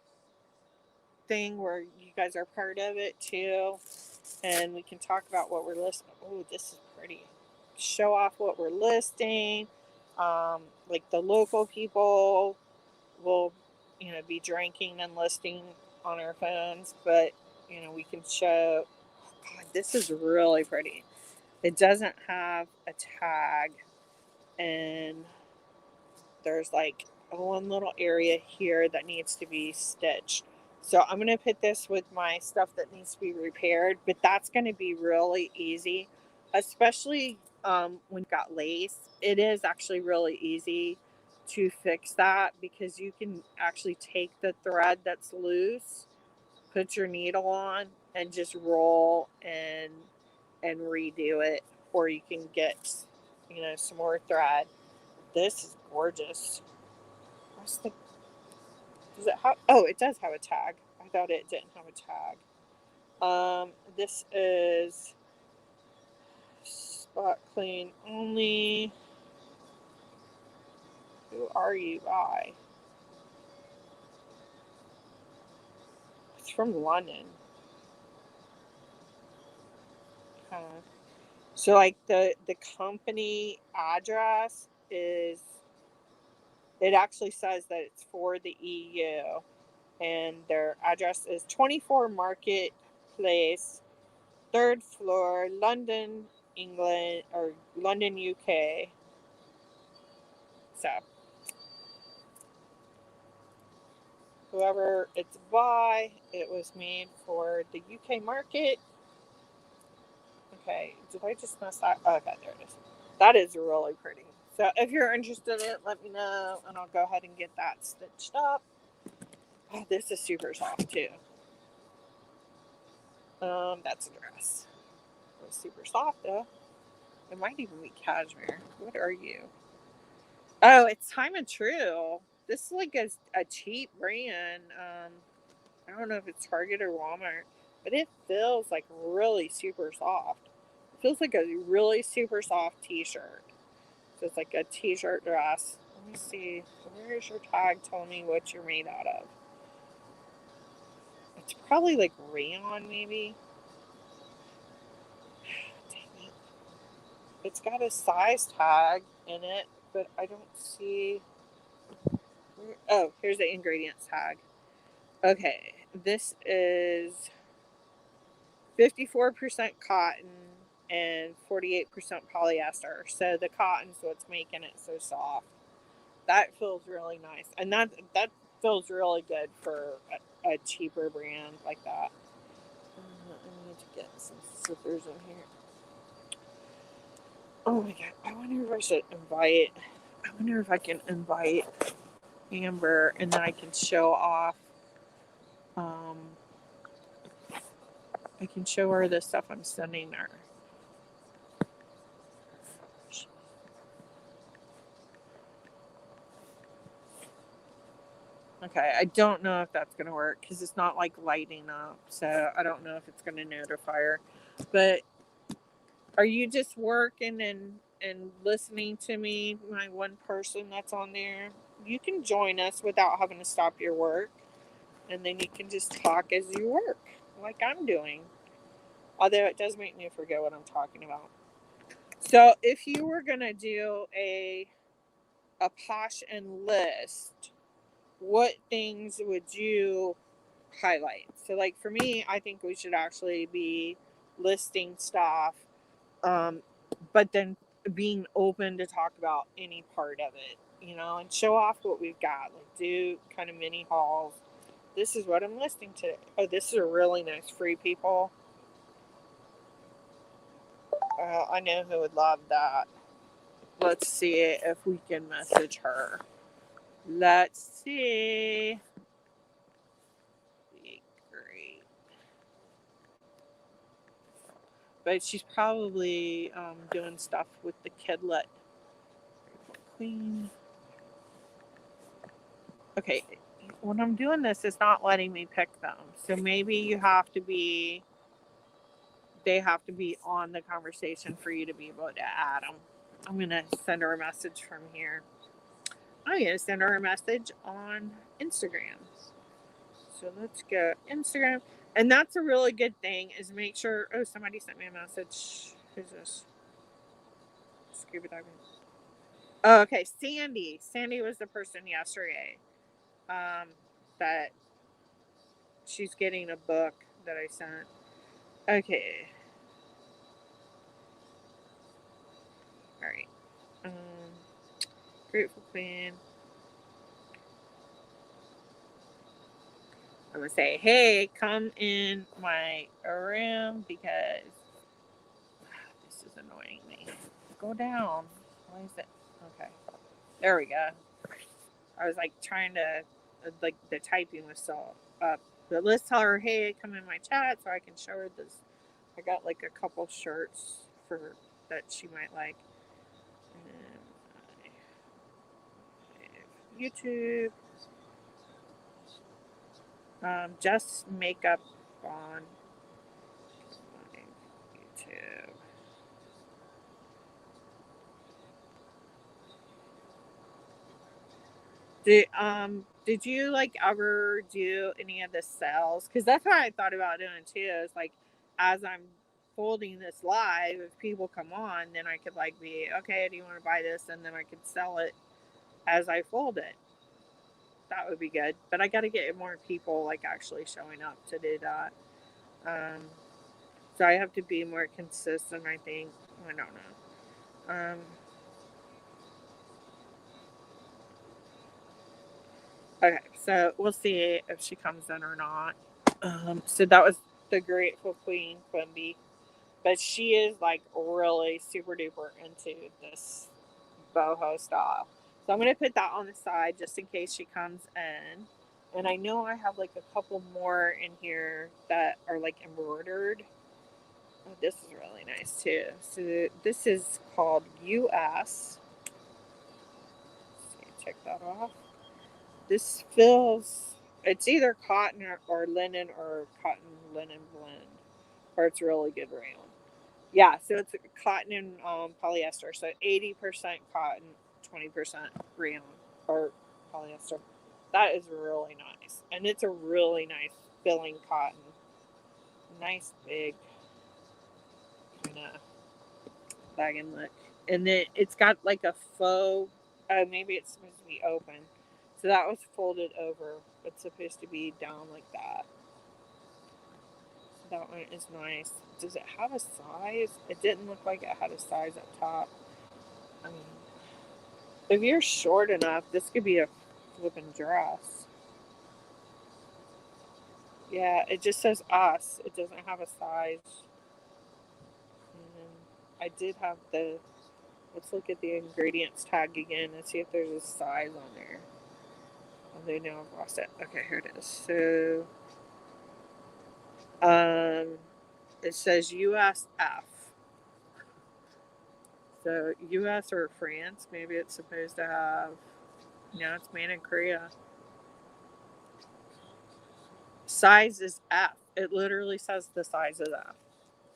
thing where you guys are part of it too, and we can talk about what we're listing. Oh, this is pretty. Show off what we're listing. Like the local people will, be drinking and listing on our phones, but we can show. Oh God, this is really pretty. It doesn't have a tag, and there's like one little area here that needs to be stitched. So I'm going to put this with my stuff that needs to be repaired, but that's going to be really easy, especially when you've got lace. It is actually really easy to fix that because you can actually take the thread that's loose, put your needle on, and just roll and redo it, or you can get, some more thread. This is gorgeous. What's the Does it have? Oh, it does have a tag. I thought it didn't have a tag. This is spot clean only. Who are you by? It's from London. So like the company address is, it actually says that it's for the EU, and their address is 24 Market Place, third floor, London, England, or London, UK. So whoever it's by, it was made for the UK market. Okay, did I just mess that? Okay, there it is. That is really pretty. So if you're interested in it, let me know, and I'll go ahead and get that stitched up. Oh, this is super soft too. That's a dress. It's super soft though. It might even be cashmere. What are you? Oh, it's Time and True. This is like a cheap brand. I don't know if it's Target or Walmart, but it feels like really super soft. It feels like a really super soft t-shirt. So it's like a t-shirt dress. Let me see. Where's your tag telling me what you're made out of? It's probably like rayon, maybe. Dang it. It's got a size tag in it, but I don't see. Oh, here's the ingredients tag. Okay, this is 54% cotton and 48% polyester. So the cotton's what's making it so soft. That feels really nice, and that feels really good for a cheaper brand like that. I need to get some slippers in here. Oh my god! I wonder if I should invite. I wonder if I can invite Amber, and then I can show off. Um, I can show her the stuff I'm sending her. Okay, I don't know if that's going to work because it's not like lighting up. So I don't know if it's going to notify her. But are you just working and listening to me, my one person that's on there? You can join us without having to stop your work. And then you can just talk as you work, like I'm doing. Although it does make me forget what I'm talking about. So if you were going to do a posh and list, what things would you highlight? So like for me, I think we should actually be listing stuff, um, but then being open to talk about any part of it, and show off what we've got. Like do kind of mini hauls. This is what I'm listing today. Oh, this is a really nice Free People. I know who would love that. Let's see if we can message her. Let's see. Great. But she's probably doing stuff with the kidlet. Queen. Okay, when I'm doing this, it's not letting me pick them. So maybe they have to be on the conversation for you to be able to add them. I'm going to send her a message from here. I'm going to send her a message on Instagram. So let's go Instagram. And that's a really good thing is make sure. Oh, somebody sent me a message. Who's this? Scuba diving. Oh, okay. Sandy. Sandy was the person yesterday that she's getting a book that I sent. Okay. All right. Grateful Queen. I'm going to say, hey, come in my room because this is annoying me. Go down. Why is it? Okay. There we go. I was like trying to, like the typing was so up. But let's tell her, hey, come in my chat so I can show her this. I got like a couple shirts for that she might like. And YouTube. Just makeup on YouTube. Did you like ever do any of the sales? Because that's what I thought about doing too. Is like as I'm folding this live, if people come on, then I could like be okay. Do you want to buy this? And then I could sell it as I fold it. That would be good. But I got to get more people like actually showing up to do that. Um, so I have to be more consistent. I think. I don't know. Okay, so we'll see if she comes in or not. So that was the Grateful Queen, Quimby. But she is like really super duper into this boho style. So I'm going to put that on the side just in case she comes in. And I know I have like a couple more in here that are like embroidered. Oh, this is really nice too. So this is called US. Let's see, check that off. This feels, it's either cotton or linen or cotton linen blend, or it's really good rayon. Yeah, so it's cotton and polyester. So 80% cotton, 20% rayon or polyester. That is really nice. And it's a really nice filling cotton. Nice big kind of bag and look. And then it's got like a faux, maybe it's supposed to be open. So that was folded over. It's supposed to be down like that. That one is nice. Does it have a size? It didn't look like it had a size up top. I mean, if you're short enough, this could be a flipping dress. Yeah, it just says us. It doesn't have a size. And I did have the. Let's look at the ingredients tag again and see if there's a size on there. Oh, they know I've lost it. Okay, here it is. So, it says USF. So US or France, maybe it's supposed to have. No, it's made in Korea. Size is F. It literally says the size is F.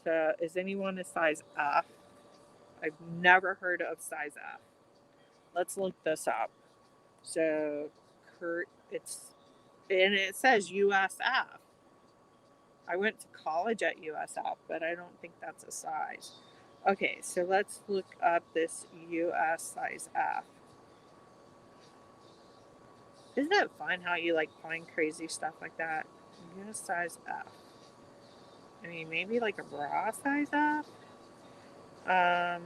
So is anyone a size F? I've never heard of size F. Let's look this up. So it's and it says USF. I went to college at USF, but I don't think that's a size. Okay, so let's look up this US size F. Isn't it fun how you like find crazy stuff like that? US size F. I mean, maybe like a bra size F. Um,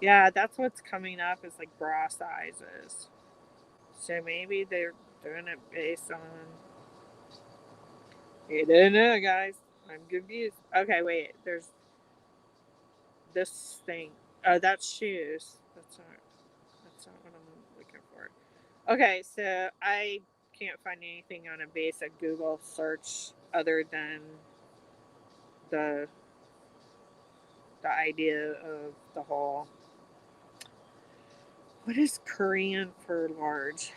yeah, that's what's coming up is like bra sizes. So maybe they're doing it based on. I don't know, guys. I'm confused. Okay, wait. There's this thing. Oh, that's shoes. That's not. That's not what I'm looking for. Okay, so I can't find anything on a basic Google search other than the the idea of the whole. What is Korean for large?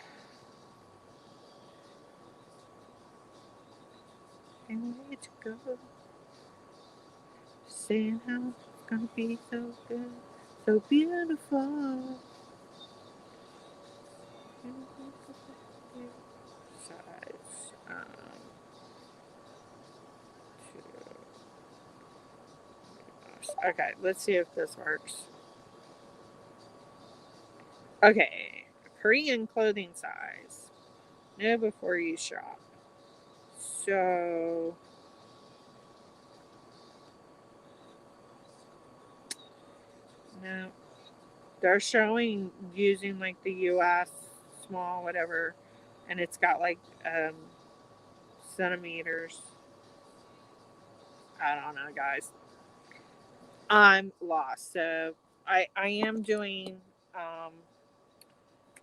And way to go. Saying how it's gonna be so good, so beautiful. Size. Okay, let's see if this works. Okay, Korean clothing size. Know before you shop. So, no, they're showing using like the US small, whatever, and it's got like centimeters. I don't know, guys. I'm lost. So I am doing um,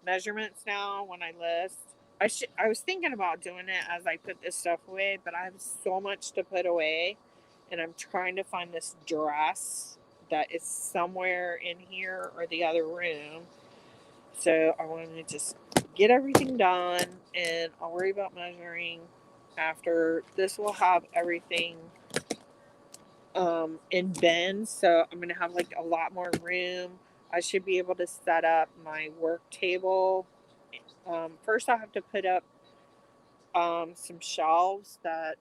measurements now when I list. I was thinking about doing it as I put this stuff away, but I have so much to put away, and I'm trying to find this dress that is somewhere in here or the other room. So I want to just get everything done, and I'll worry about measuring after. This will have everything in bins, so I'm gonna have like a lot more room. I should be able to set up my work table. First, I have to put up some shelves that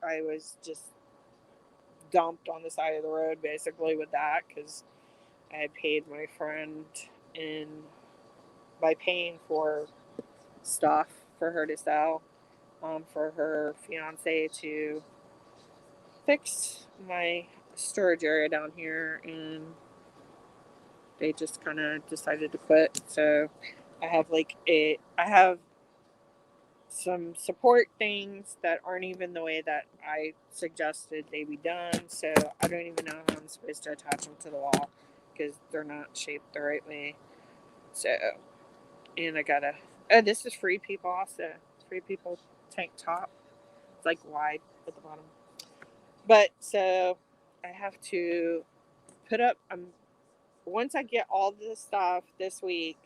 I was just dumped on the side of the road, basically, with that, because I had paid my friend in by paying for stuff for her to sell, for her fiance to fix my storage area down here, and they just kind of decided to quit. So I have some support things that aren't even the way that I suggested they be done. So I don't even know how I'm supposed to attach them to the wall because they're not shaped the right way. So, and I gotta, oh, this is Free People also. Free People tank top. It's like wide at the bottom. But so I have to put up, once I get all this stuff this week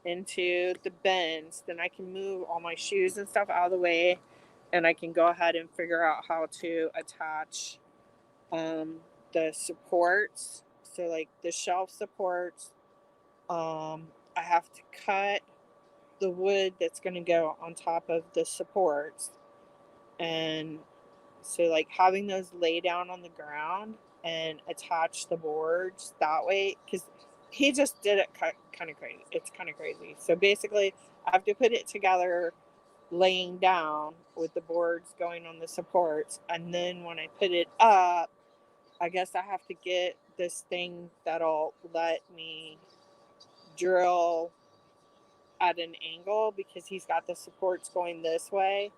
into the bins, then I can move all my shoes and stuff out of the way, and I can go ahead and figure out how to attach the supports. So like the shelf supports, I have to cut the wood that's going to go on top of the supports, and so like having those lay down on the ground and attach the boards that way, because he just did it kind of crazy. It's kind of crazy. So basically, I have to put it together laying down with the boards going on the supports, and then when I put it up, I guess I have to get this thing that'll let me drill at an angle, because he's got the supports going this way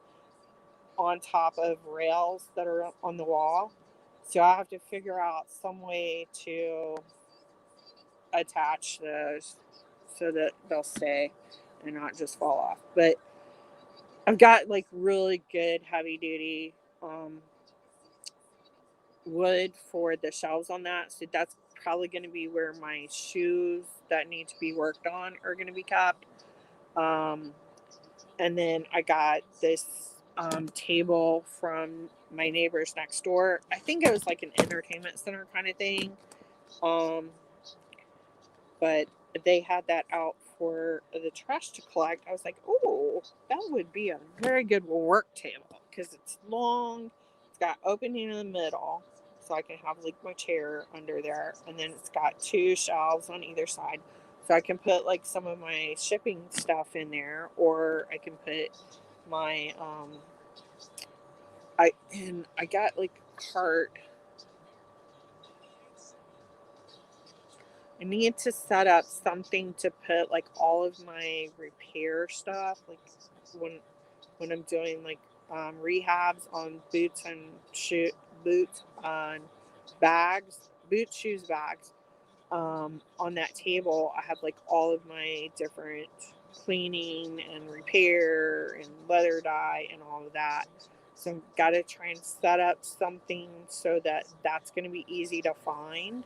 on top of rails that are on the wall. So I have to figure out some way to attach those so that they'll stay and not just fall off. But I've got like really good heavy duty wood for the shelves on that. So that's probably going to be where my shoes that need to be worked on are going to be kept. And then I got this table from my neighbors next door. I think it was like an entertainment center kind of thing. Um, but they had that out for the trash to collect. I was like, oh, that would be a very good work table because it's long. It's got opening in the middle, so I can have like my chair under there, and then it's got two shelves on either side, so I can put like some of my shipping stuff in there, or I can put my I got like a cart. I need to set up something to put like all of my repair stuff, like when when I'm doing like rehabs on boots and boots on bags, boots, shoes, bags. On that table, I have like all of my different cleaning and repair and leather dye and all of that. So I've got to try and set up something so that that's going to be easy to find,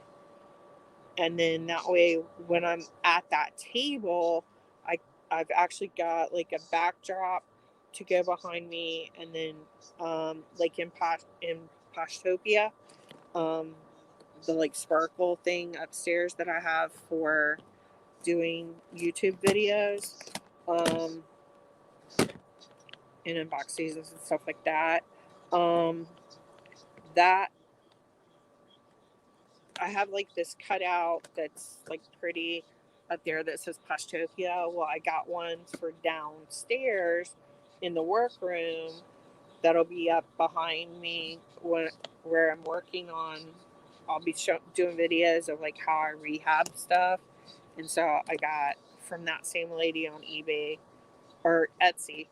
and then that way when I'm at that table, I I've actually got like a backdrop to go behind me, and then like in Pashtopia, um, the like sparkle thing upstairs that I have for doing YouTube videos, um, and unbox seasons and stuff like that. Um, that I have like this cutout that's like pretty up there that says Pashtopia. Well, I got one for downstairs in the workroom that'll be up behind me where I'm working on. I'll be doing videos of like how I rehab stuff, and so I got from that same lady on eBay or Etsy.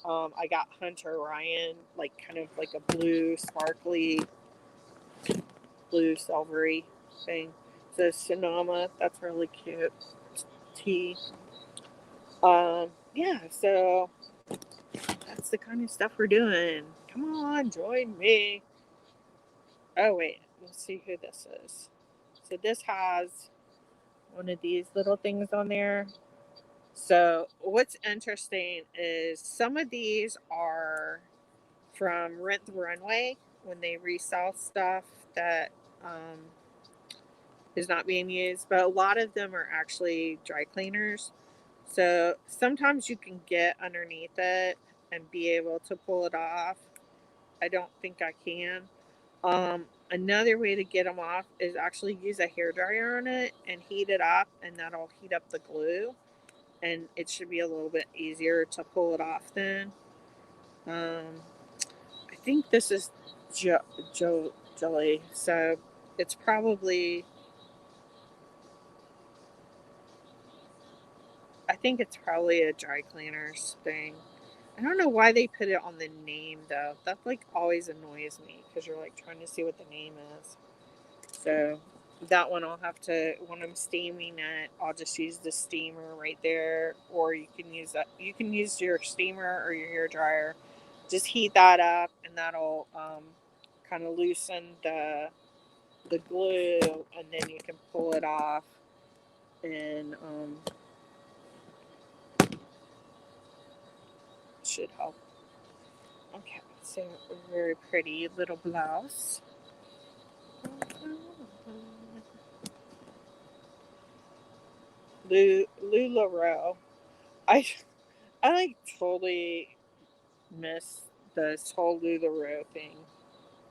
I got Hunter Ryan, like kind of like a blue, sparkly, blue silvery thing. So Sonoma, that's really cute. Tea. Yeah, so that's the kind of stuff we're doing. Come on, join me. Oh wait, let's see who this is. So this has one of these little things on there. So what's interesting is some of these are from Rent the Runway when they resell stuff that um, is not being used, but a lot of them are actually dry cleaners. So sometimes you can get underneath it and be able to pull it off. I don't think I can. Another way to get them off is actually use a hair dryer on it and heat it up, and that'll heat up the glue, and it should be a little bit easier to pull it off then. Um, I think this is jelly, so it's probably. I think it's probably a dry cleaners thing. I don't know why they put it on the name though. That like always annoys me because you're like trying to see what the name is. So that one I'll have to, when I'm steaming it, I'll just use the steamer right there, or you can use that. You can use your steamer or your hair dryer. Just heat that up, and that'll kind of loosen the glue, and then you can pull it off, and should help. Okay, so a very pretty little blouse. LuLaRoe. I I like totally miss this whole LuLaRoe thing.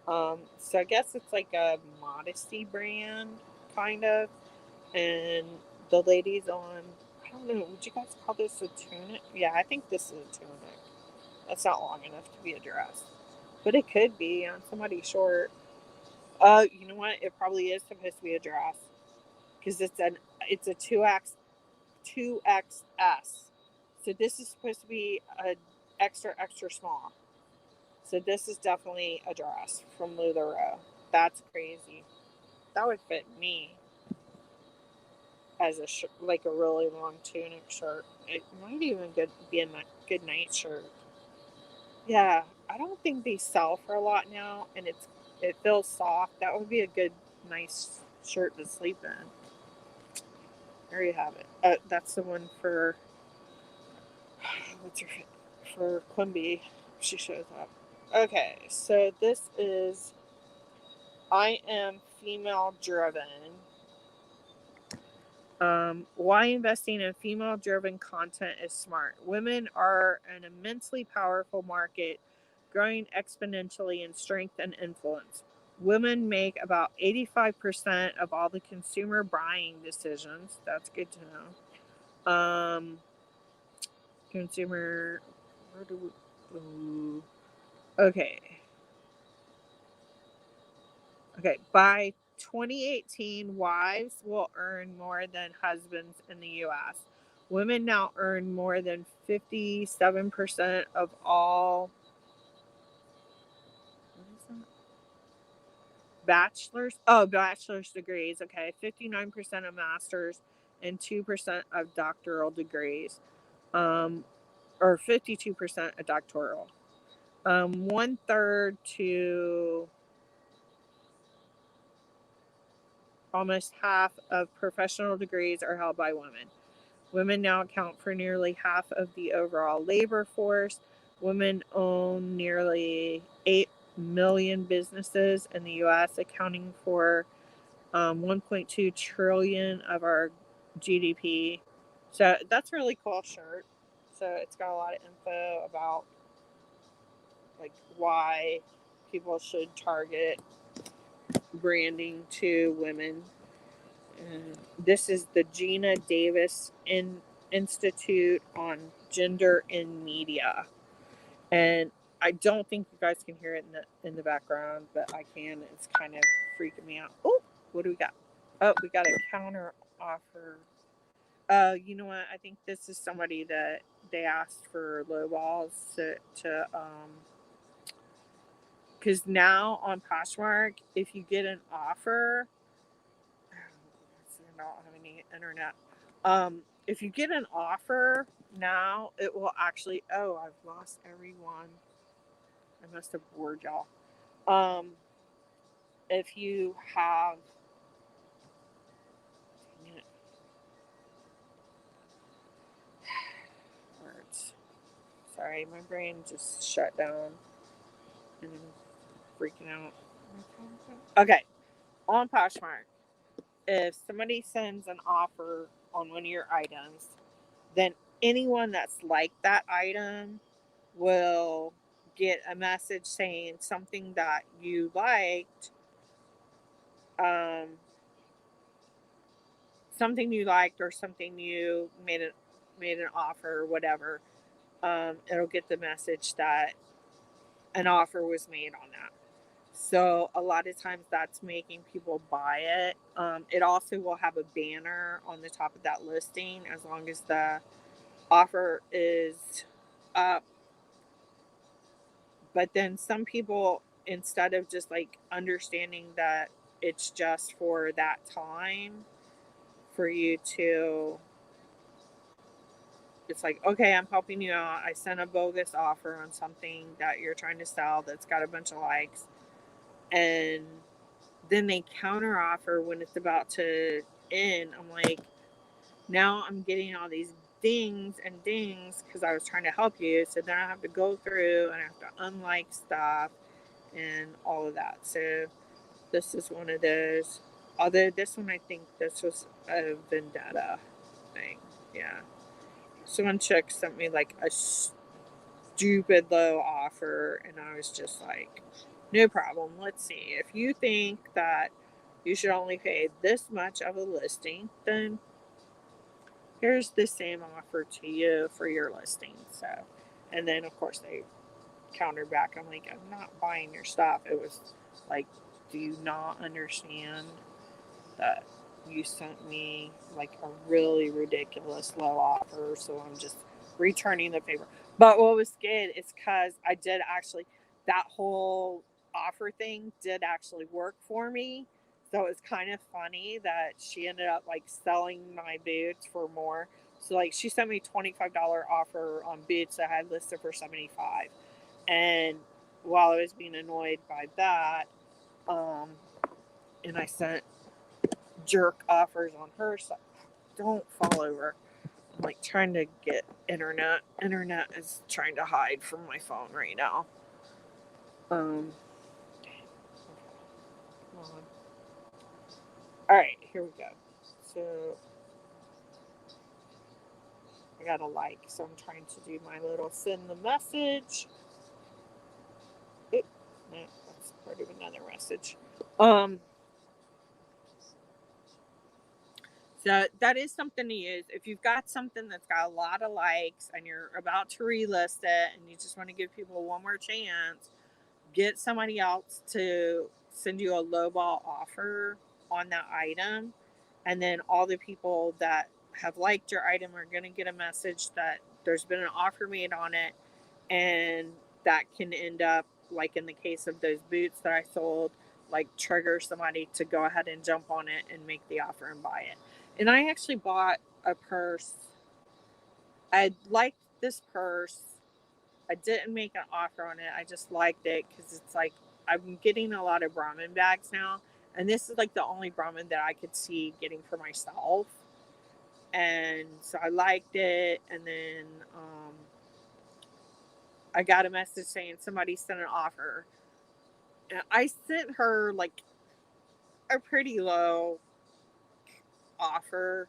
So I guess it's like a modesty brand, kind of. And the ladies on, I don't know, would you guys call this a tunic? Yeah, I think this is a tunic. That's not long enough to be a dress, but it could be on somebody short. You know what? It probably is supposed to be a dress because it's a 2XS. So this is supposed to be a extra small. So this is definitely a dress from LuLaRoe. That's crazy. That would fit me as like a really long tunic shirt. It might even be a good night shirt. Yeah, I don't think they sell for a lot now, and it feels soft. That would be a good, nice shirt to sleep in. There you have it. That's the one for what's her for Quimby. She shows up. Okay, so this is I am female driven. Why investing in female driven content is smart. Women are an immensely powerful market, growing exponentially in strength and influence. Women make about 85% of all the consumer buying decisions. That's good to know. Consumer. Where do we. Ooh, okay. Okay. By 2018, wives will earn more than husbands in the U.S. Women now earn more than 57% of all. What is that? Bachelor's? Oh, bachelor's degrees. Okay. 59% of masters and 2% of doctoral degrees. Um, or 52% of doctoral. One third to almost half of professional degrees are held by women. Women now account for nearly half of the overall labor force. Women own nearly 8 million businesses in the U.S., accounting for 1.2 trillion of our GDP. So that's a really cool shirt. So it's got a lot of info about like why people should target branding to women. This is the Gina Davis Institute on Gender in Media, and I don't think you guys can hear it in the background, but I can. It's kind of freaking me out. Oh, what do we got? Oh, we got a counter offer. You know what? I think this is somebody that they asked for low balls because now on Poshmark, if you get an offer, I don't have any internet. If you get an offer now, it will actually. Oh, I've lost everyone. I must have bored y'all. Um, if you have, dang it, words. Sorry, my brain just shut down and I'm freaking out. Okay, on Poshmark, if somebody sends an offer on one of your items, then anyone that's like that item will get a message saying something that you liked, um, or something you made an offer or whatever. It'll get the message that an offer was made on that. So a lot of times that's making people buy it. It also will have a banner on the top of that listing as long as the offer is up. But then some people, instead of just like understanding that it's just for that time for you to, it's like, okay, I'm helping you out. I sent a bogus offer on something that you're trying to sell that's got a bunch of likes. And then they counter offer when it's about to end. I'm like, now I'm getting all these dings and dings because I was trying to help you. So then I have to go through and I have to unlike stuff and all of that. So this is one of those. Although this one, I think this was a vendetta thing. Yeah. Someone chick sent me like a stupid low offer, and I was just like, no problem. Let's see. If you think that you should only pay this much of a listing, then here's the same offer to you for your listing. So, and then of course they counter back. I'm like, I'm not buying your stuff. It was like, do you not understand that you sent me like a really ridiculous low offer? So I'm just returning the favor. But what was good is because I did actually, that whole offer thing did actually work for me. So it was kind of funny that she ended up like selling my boots for more. So like she sent me $25 offer on boots that I had listed for 75. And while I was being annoyed by that, um, and I sent jerk offers on her side. Don't fall over. I'm like trying to get internet. Internet is trying to hide from my phone right now. Um, come on. All right, here we go. So I got a like, so I'm trying to do my little send the message. Oop, no, that's part of another message. Um, So that is something to use. If you've got something that's got a lot of likes and you're about to relist it and you just want to give people one more chance, get somebody else to send you a lowball offer on that item. And then all the people that have liked your item are going to get a message that there's been an offer made on it. And that can end up, like in the case of those boots that I sold, like trigger somebody to go ahead and jump on it and make the offer and buy it. And I actually bought a purse. I liked this purse. I didn't make an offer on it. I just liked it because it's like I'm getting a lot of Brahmin bags now. And this is like the only Brahmin that I could see getting for myself. And so I liked it. And then I got a message saying somebody sent an offer. And I sent her like a pretty low offer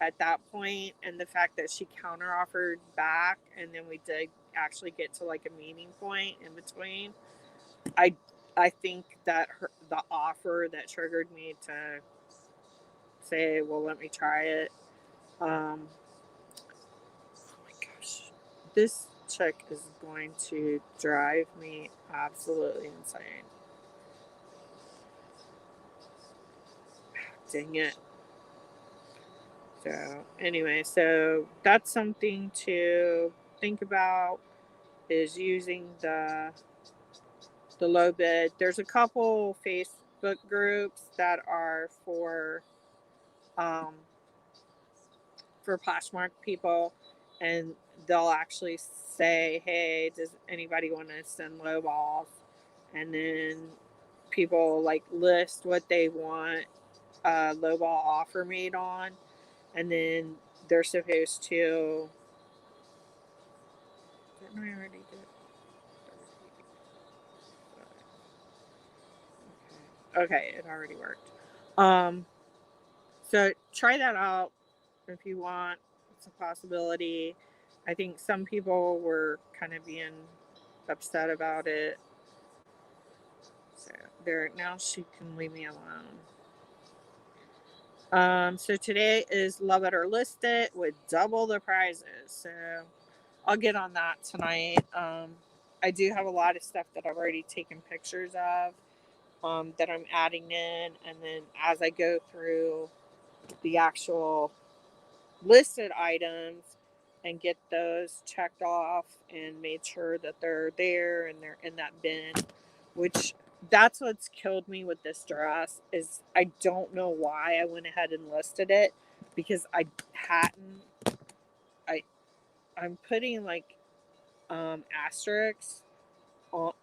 at that point, and the fact that she counter offered back and then we did actually get to like a meeting point in between. I I think that the offer that triggered me to say, well, let me try it. Oh my gosh, this chick is going to drive me absolutely insane. Dang it. So anyway, so that's something to think about, is using the low bid. There's a couple Facebook groups that are um for Poshmark people, and they'll actually say, "Hey, does anybody want to send low balls?" And then people like list what they want a low ball offer made on, and then they're supposed to. Didn't I already do it? Okay, it already worked. Um, so try that out if you want. It's a possibility. I think some people were kind of being upset about it. So there, now she can leave me alone. So today is Love It or List It with double the prizes. So I'll get on that tonight. I do have a lot of stuff that I've already taken pictures of, that I'm adding in, and then as I go through the actual listed items and get those checked off and made sure that they're there and they're in that bin, which that's what's killed me with this dress, is I don't know why I went ahead and listed it, because I hadn't. I I'm putting like asterisks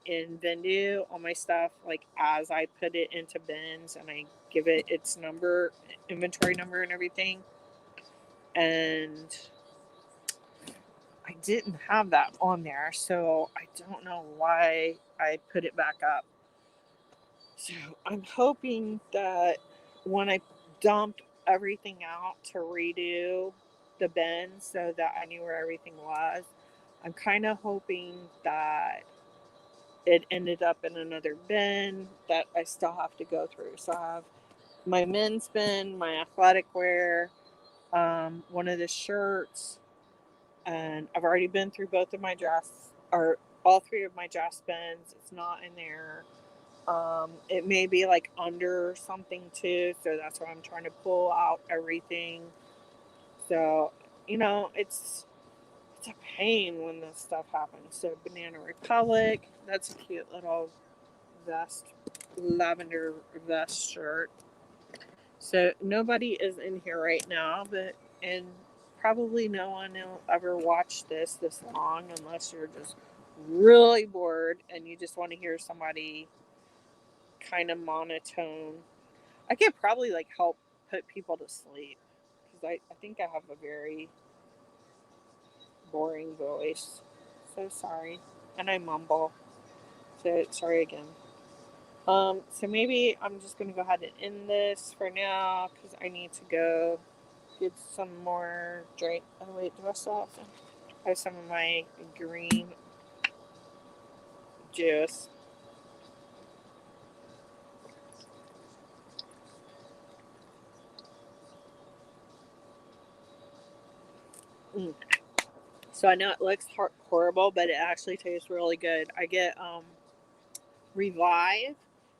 in Vendu on my stuff, like as I put it into bins and I give it its number, inventory number, and everything. And I didn't have that on there, so I don't know why I put it back up. So I'm hoping that when I dumped everything out to redo the bin so that I knew where everything was, I'm kind of hoping that it ended up in another bin that I still have to go through. So I have my men's bin, my athletic wear, one of the shirts, and I've already been through both of my dress, or all three of my dress bins. It's not in there. It may be like under something too, so that's why I'm trying to pull out everything. So, it's a pain when this stuff happens. So Banana Republic, that's a cute little vest, lavender vest shirt. So nobody is in here right now, and probably no one will ever watch this long unless you're just really bored and you just want to hear somebody kind of monotone. I could probably like help put people to sleep, because I think I have a very boring voice. So sorry. And I mumble. So sorry again. So maybe I'm just gonna go ahead and end this for now, because I need to go get some more drink. Oh wait, do I still have some of my green juice? Mm. So I know it looks horrible, but it actually tastes really good. I get Revive.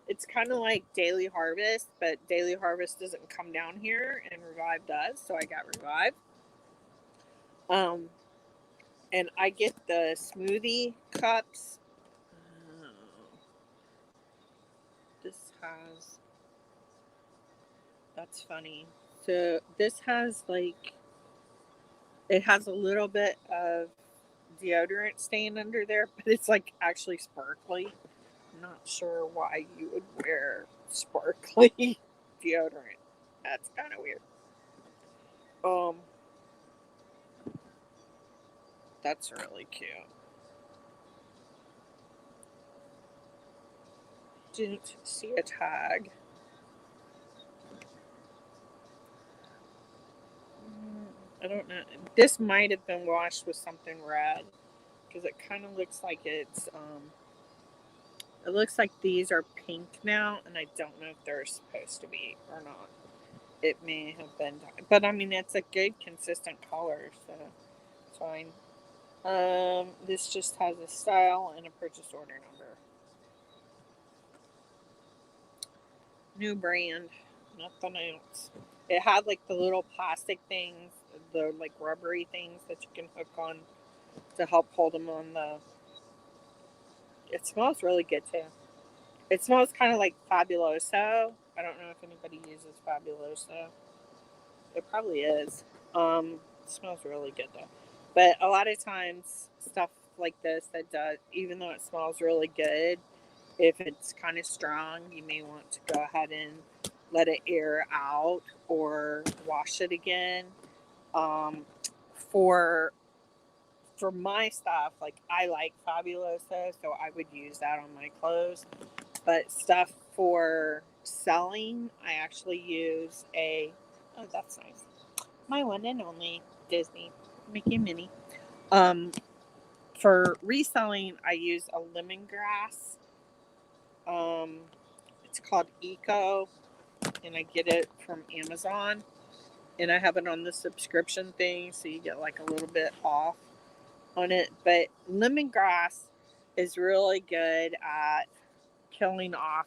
It's kind of like Daily Harvest, but Daily Harvest doesn't come down here, and Revive does. So I got Revive. Um, and I get the smoothie cups. Oh, this has. That's funny. So this has like, it has a little bit of deodorant stain under there, but it's like actually sparkly. I'm not sure why you would wear sparkly deodorant. That's kind of weird. Um, that's really cute. Didn't see a tag. I don't know. This might have been washed with something red, because it kind of looks like it's. It looks like these are pink now, and I don't know if they're supposed to be or not. It may have been, but I mean it's a good consistent color, so it's fine. This just has a style and a purchase order number. New brand, nothing else. It had like the little plastic things, the like rubbery things that you can hook on to help hold them on the. It smells really good too. It smells kind of like Fabuloso. I don't know if anybody uses Fabuloso. It probably is. It smells really good though. But a lot of times, stuff like this that does, even though it smells really good, if it's kind of strong, you may want to go ahead and let it air out or wash it again. Um, for for my stuff, like I like Fabuloso, so I would use that on my clothes. But stuff for selling, I actually use a. Oh, that's nice. My one and only Disney Mickey Minnie. Um, for reselling, I use a lemongrass. Um, it's called Eco, and I get it from Amazon. And I have it on the subscription thing, so you get like a little bit off on it. But lemongrass is really good at killing off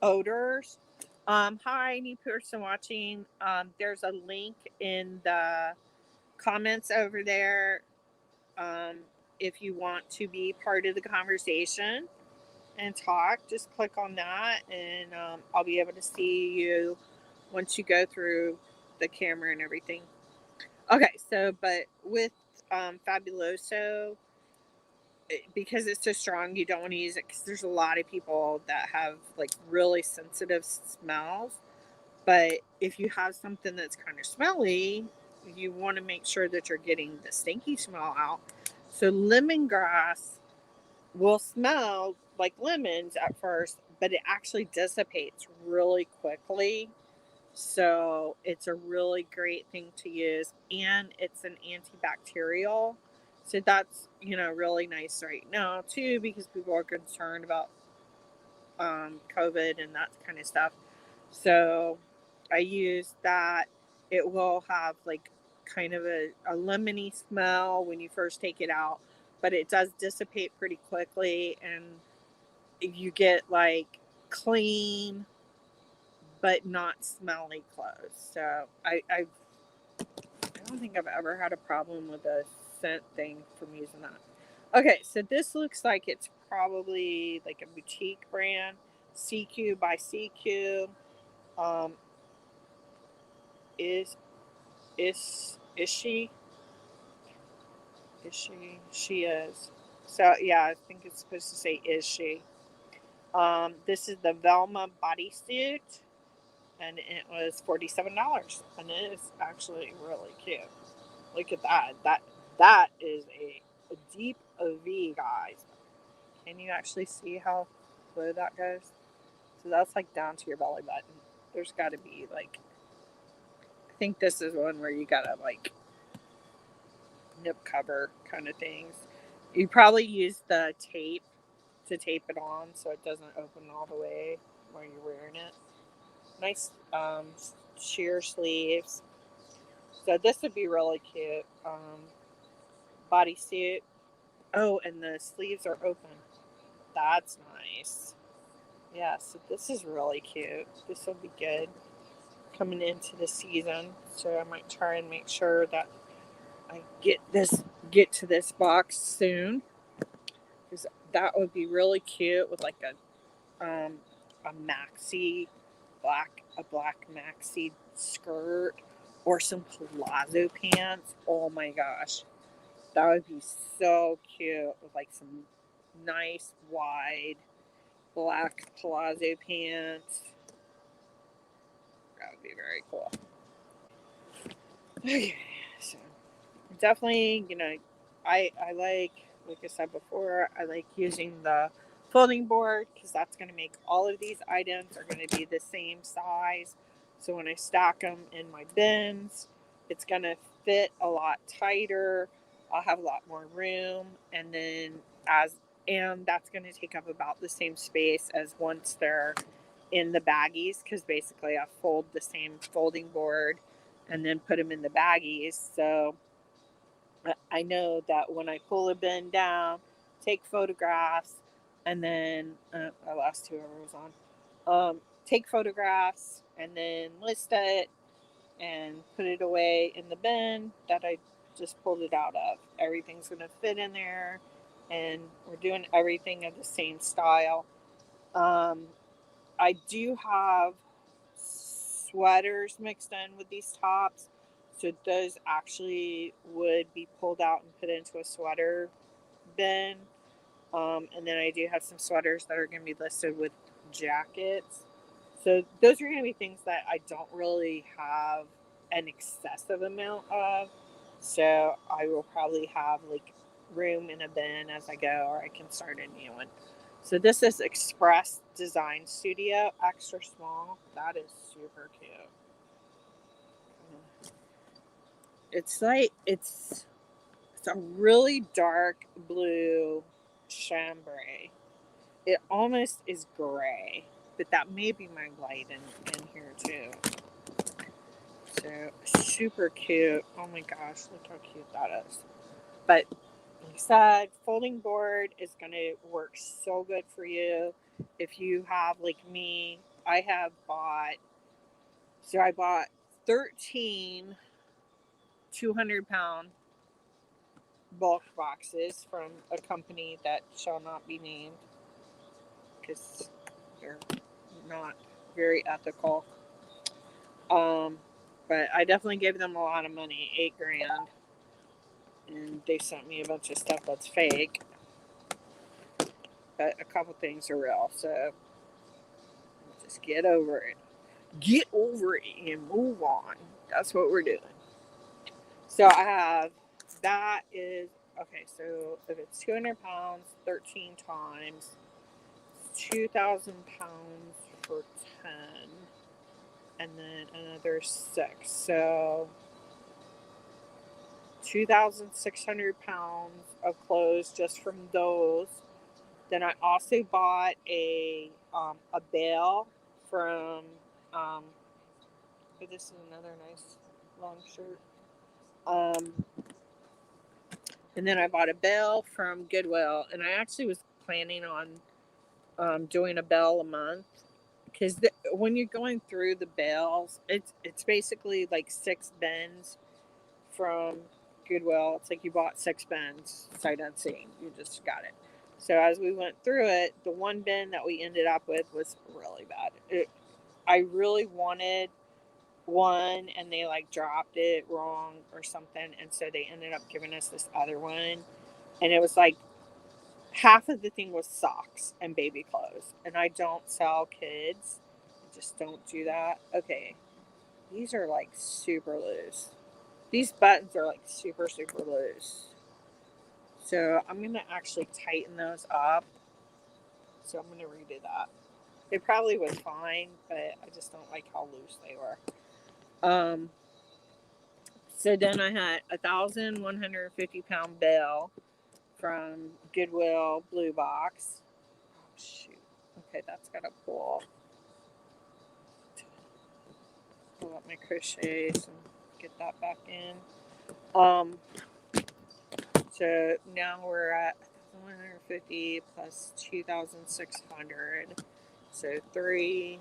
odors. Hi, new person watching. There's a link in the comments over there. Um, if you want to be part of the conversation and talk, just click on that, and I'll be able to see you once you go through the camera and everything. Okay, so but with Fabuloso, because it's so strong, you don't want to use it because there's a lot of people that have like really sensitive smells. But if you have something that's kind of smelly, you want to make sure that you're getting the stinky smell out. So lemongrass will smell like lemons at first, but it actually dissipates really quickly. So it's a really great thing to use, and it's an antibacterial. So that's really nice right now too, because people are concerned about COVID and that kind of stuff. So I use that. It will have like kind of a lemony smell when you first take it out, but it does dissipate pretty quickly, and you get like clean but not smelly clothes. So I don't think I've ever had a problem with a scent thing from using that. Okay, so this looks like it's probably like a boutique brand, CQ by CQ. Um, is is she? Is she? She is. So yeah, I think it's supposed to say is she. This is the Velma bodysuit, and it was $47, and it is actually really cute. Look at that. That is a deep V, guys. Can you actually see how low that goes? So that's like down to your belly button. There's got to be like, I think this is one where you gotta like nip cover kind of things. You probably use the tape to tape it on so it doesn't open all the way while you're wearing it. Nice sheer sleeves. So this would be really cute. Bodysuit. Oh, and the sleeves are open. That's nice. Yeah, so this is really cute. This will be good coming into the season. So I might try and make sure that I get to this box soon, because that would be really cute with like a maxi black maxi skirt or some palazzo pants. Oh my gosh. That would be so cute with like some nice wide black palazzo pants. That would be very cool. Okay, so definitely, I like I said before, I like using the folding board because that's going to make all of these items are going to be the same size. So when I stack them in my bins, it's going to fit a lot tighter. I'll have a lot more room, and then as and that's going to take up about the same space as once they're in the baggies, because basically I fold the same folding board and then put them in the baggies. So I know that when I pull a bin down, take photographs, and then I lost whoever was on. take photographs and then list it and put it away in the bin that I just pulled it out of. Everything's going to fit in there, and we're doing everything of the same style. Um, I do have sweaters mixed in with these tops, so those actually would be pulled out and put into a sweater bin. And then I do have some sweaters that are going to be listed with jackets. So those are going to be things that I don't really have an excessive amount of. So I will probably have like room in a bin as I go, or I can start a new one. So this is Express Design Studio, extra small. That is super cute. It's like it's a really dark blue chambray. It almost is gray, but that may be my light in here too. So super cute. Oh my gosh, look how cute that is. But like I said, folding board is going to work so good for you. If you have, like me, I bought 13 200-pound bulk boxes from a company that shall not be named because they're not very ethical. But I definitely gave them a lot of money, $8,000, and they sent me a bunch of stuff that's fake. But a couple things are real, so just get over it. Get over it and move on. That's what we're doing. So I have that is okay. So if it's 200 pounds, 13 times, 2,000 pounds for 10, and then another 6. So 2,600 pounds of clothes just from those. Then I also bought a bale from this is another nice long shirt. And then I bought a bale from Goodwill, and I actually was planning on doing a bale a month because when you're going through the bales, it's basically like 6 bins from Goodwill. It's like you bought 6 bins sight unseen. You just got it. So as we went through it, the one bin that we ended up with was really bad. I really wanted one, and they like dropped it wrong or something, and so they ended up giving us this other one, and it was like half of the thing was socks and baby clothes, and I don't sell kids. I just don't do that. Okay, these are like super loose. These buttons are like super loose. So I'm going to actually tighten those up. So I'm going to redo that. They probably was fine, but I just don't like how loose they were. So then I had 1,150-pound bale from Goodwill Blue Box. Oh shoot. Okay, that's got to pull up my crochets and get that back in. So now we're at 150 plus 2,600. So 3.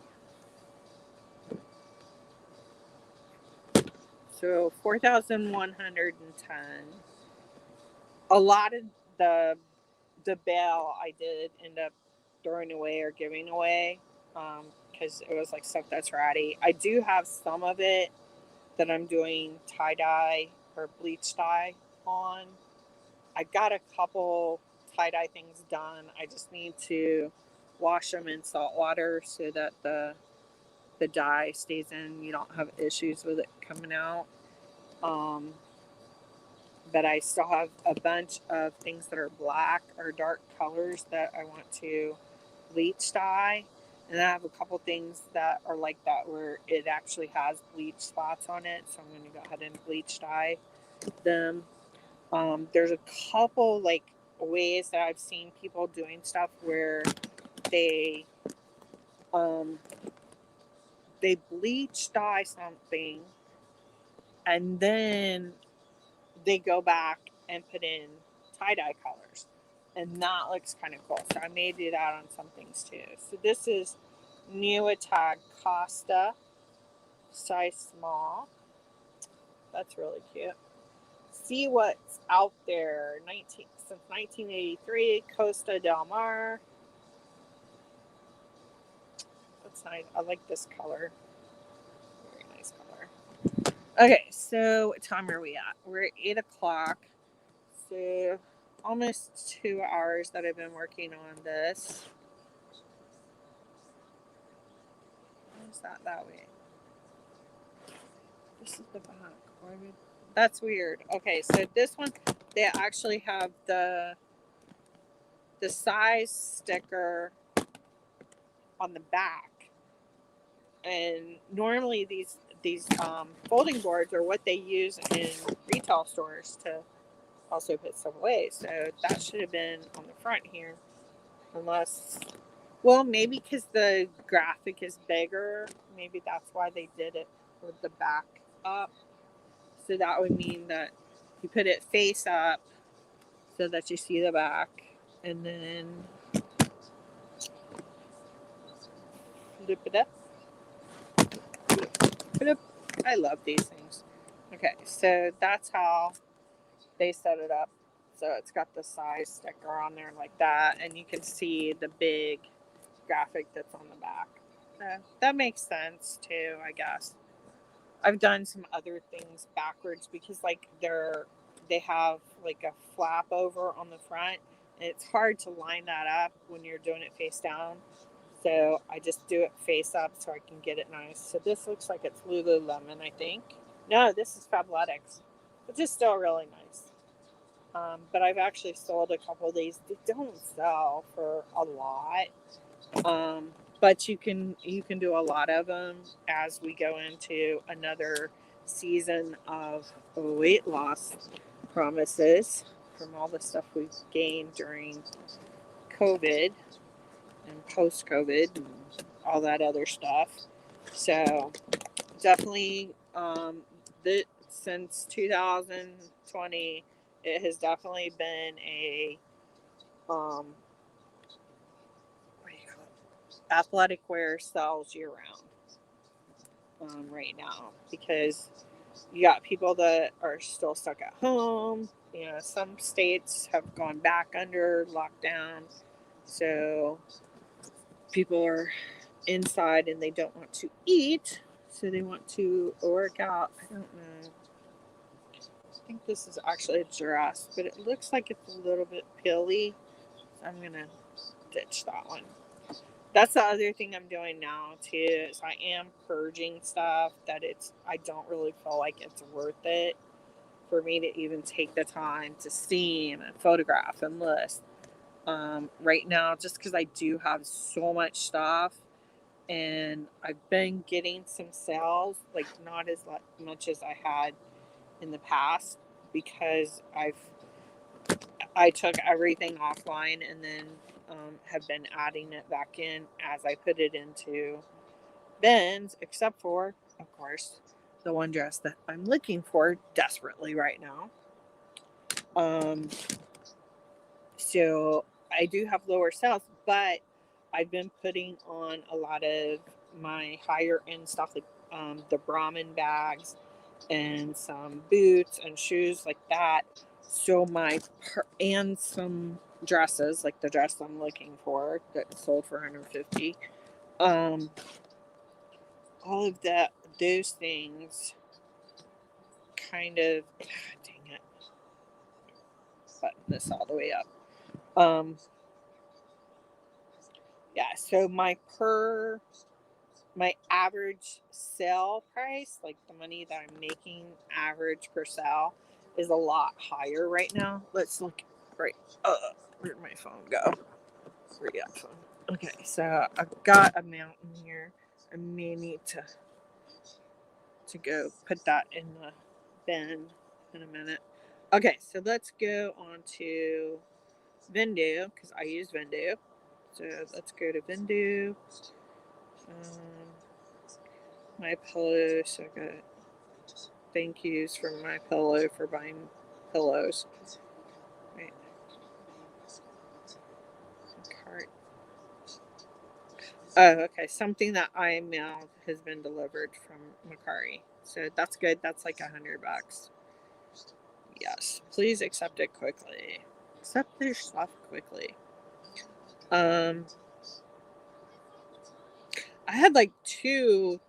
So 4,110. A lot of the bale I did end up throwing away or giving away because it was like stuff that's ratty. I do have some of it that I'm doing tie dye or bleach dye on. I got a couple tie dye things done. I just need to wash them in salt water so that the dye stays in. You don't have issues with it coming out. But I still have a bunch of things that are black or dark colors that I want to bleach dye. And then I have a couple things that are like that where it actually has bleach spots on it. So I'm going to go ahead and bleach dye them. There's a couple like ways that I've seen people doing stuff where they bleach dye something and then they go back and put in tie-dye colors, and that looks kind of cool. So I may do that on some things too. So this is New tag Costa, size small. That's really cute. See what's out there. 1983, Costa del Mar. That's nice. I like this color. Very nice color. Okay, so what time are we at? We're at 8 o'clock. So almost 2 hours that I've been working on this. Why is that way? This is the back. That's weird. Okay, so this one, they actually have the size sticker on the back. And normally these folding boards are what they use in retail stores to also put stuff away. So that should have been on the front here, unless, well, maybe because the graphic is bigger, maybe that's why they did it with the back up. So that would mean that you put it face up so that you see the back, and then flip it up. I love these things. Okay, so that's how they set it up. So it's got the size sticker on there like that, and you can see the big graphic that's on the back. That makes sense too, I guess. I've done some other things backwards because like they have like a flap over on the front, and it's hard to line that up when you're doing it face down. So I just do it face up so I can get it nice. So this looks like it's Lululemon, I think. No, this is Fabletics, which is still really nice. But I've actually sold a couple of these. They don't sell for a lot, but you can do a lot of them as we go into another season of weight loss promises from all the stuff we've gained during COVID and post COVID and all that other stuff. So definitely, since 2020, it has definitely been a what do you call it? Athletic wear sells year round right now because you got people that are still stuck at home. You know, some states have gone back under lockdown, so people are inside and they don't want to eat, so they want to work out. I don't know. I think this is actually a dress, but it looks like it's a little bit pilly. So I'm gonna ditch that one. That's the other thing I'm doing now too. Is I am purging stuff that I don't really feel like it's worth it for me to even take the time to steam and photograph and list. Right now, just because I do have so much stuff, and I've been getting some sales, like not as much as I had in the past, because I took everything offline and then have been adding it back in as I put it into bins, except for, of course, the one dress that I'm looking for desperately right now. Um, so I do have lower sales, but I've been putting on a lot of my higher end stuff, like the Brahmin bags and some boots and shoes like that. So and some dresses, like the dress I'm looking for that sold for 150. Um, all of those things kind of, dang it, button this all the way up. Yeah, so my average sale price, like the money that I'm making average per sale, is a lot higher right now. Let's look right. Where'd my phone go? Free up phone. Okay, so I've got a mountain here. I may need to go put that in the bin in a minute. Okay, so let's go on to Vendu because I use Vendu. So let's go to Vendu. My pillow. So I got thank yous from my pillow for buying pillows. Right. Cart. Oh, okay. Something that I mailed has been delivered from Macari. So that's good. That's like $100. Yes. Please accept it quickly. Accept their stuff quickly. Um, I had like two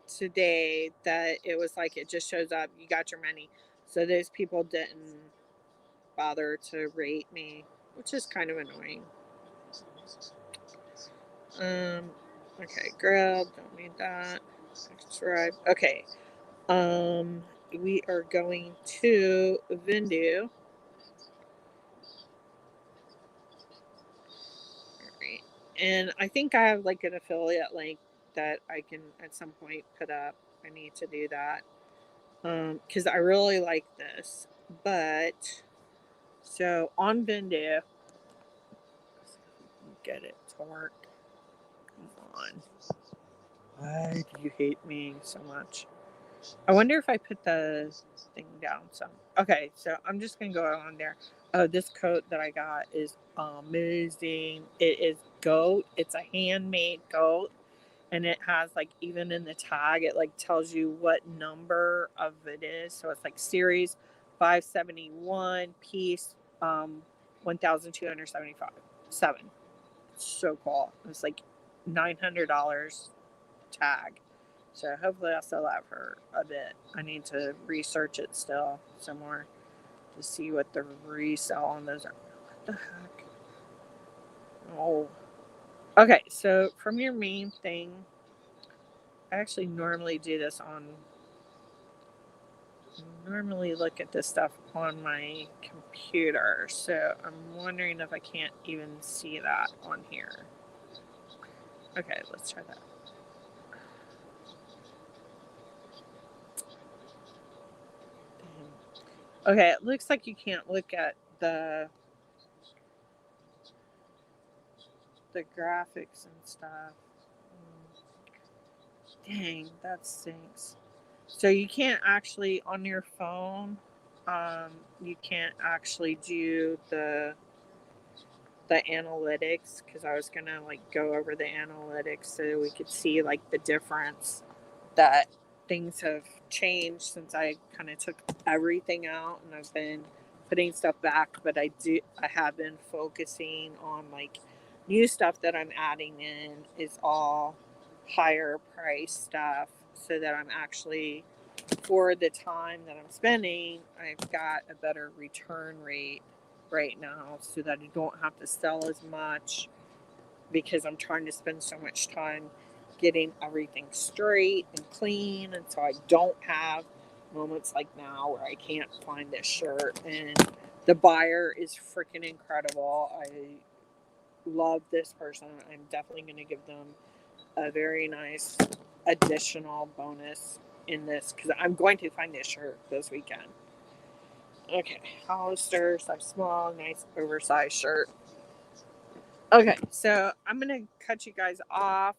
today that it was like it just shows up, you got your money. So those people didn't bother to rate me, which is kind of annoying. Um, okay, grilled, don't need that. Subscribe. Okay. We are going to Vindu. Alright. And I think I have like an affiliate link that I can at some point put up. I need to do that. Because I really like this. But so on Vindu, get it to work. Come on. Why do you hate me so much? I wonder if I put the thing down some. Okay, so I'm just gonna go on there. Oh, this coat that I got is amazing. It is goat. It's a handmade goat, and it has like even in the tag, it like tells you what number of it is. So it's like series 571 piece 1,275 7. So cool. It's like $900 tag. So hopefully I'll sell that for a bit. I need to research it still some more to see what the resale on those are. What the heck? Oh. Okay, so from your main thing, I actually normally do this on. Normally look at this stuff on my computer, so I'm wondering if I can't even see that on here. Okay, let's try that. Okay, it looks like you can't look at the graphics and stuff. Dang, that stinks. So you can't actually on your phone. You can't actually do the analytics because I was gonna like go over the analytics so we could see like the difference that things have changed since I kind of took everything out and I've been putting stuff back, but I have been focusing on like new stuff that I'm adding in is all higher price stuff so that I'm actually for the time that I'm spending, I've got a better return rate right now so that I don't have to sell as much because I'm trying to spend so much time getting everything straight and clean. And so I don't have moments like now where I can't find this shirt. And the buyer is freaking incredible. I love this person. I'm definitely going to give them a very nice additional bonus in this because I'm going to find this shirt this weekend. Okay, Hollister, size small, nice oversized shirt. Okay, so I'm gonna cut you guys off.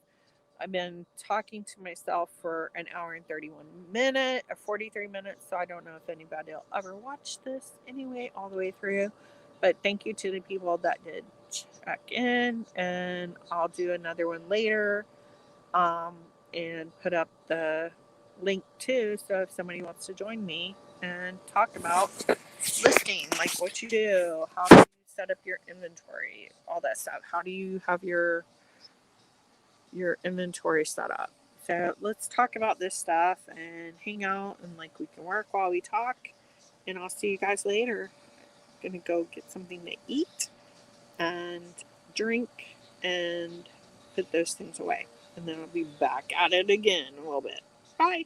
I've been talking to myself for an hour and 31 minutes, or 43 minutes, so I don't know if anybody will ever watch this anyway, all the way through. But thank you to the people that did check in, and I'll do another one later and put up the link too. So if somebody wants to join me and talk about listing, like what you do, how do you set up your inventory, all that stuff. How do you have your inventory set up? So let's talk about this stuff and hang out and like we can work while we talk. And I'll see you guys later. I'm gonna go get something to eat and drink and put those things away. And then I'll be back at it again in a little bit. Bye.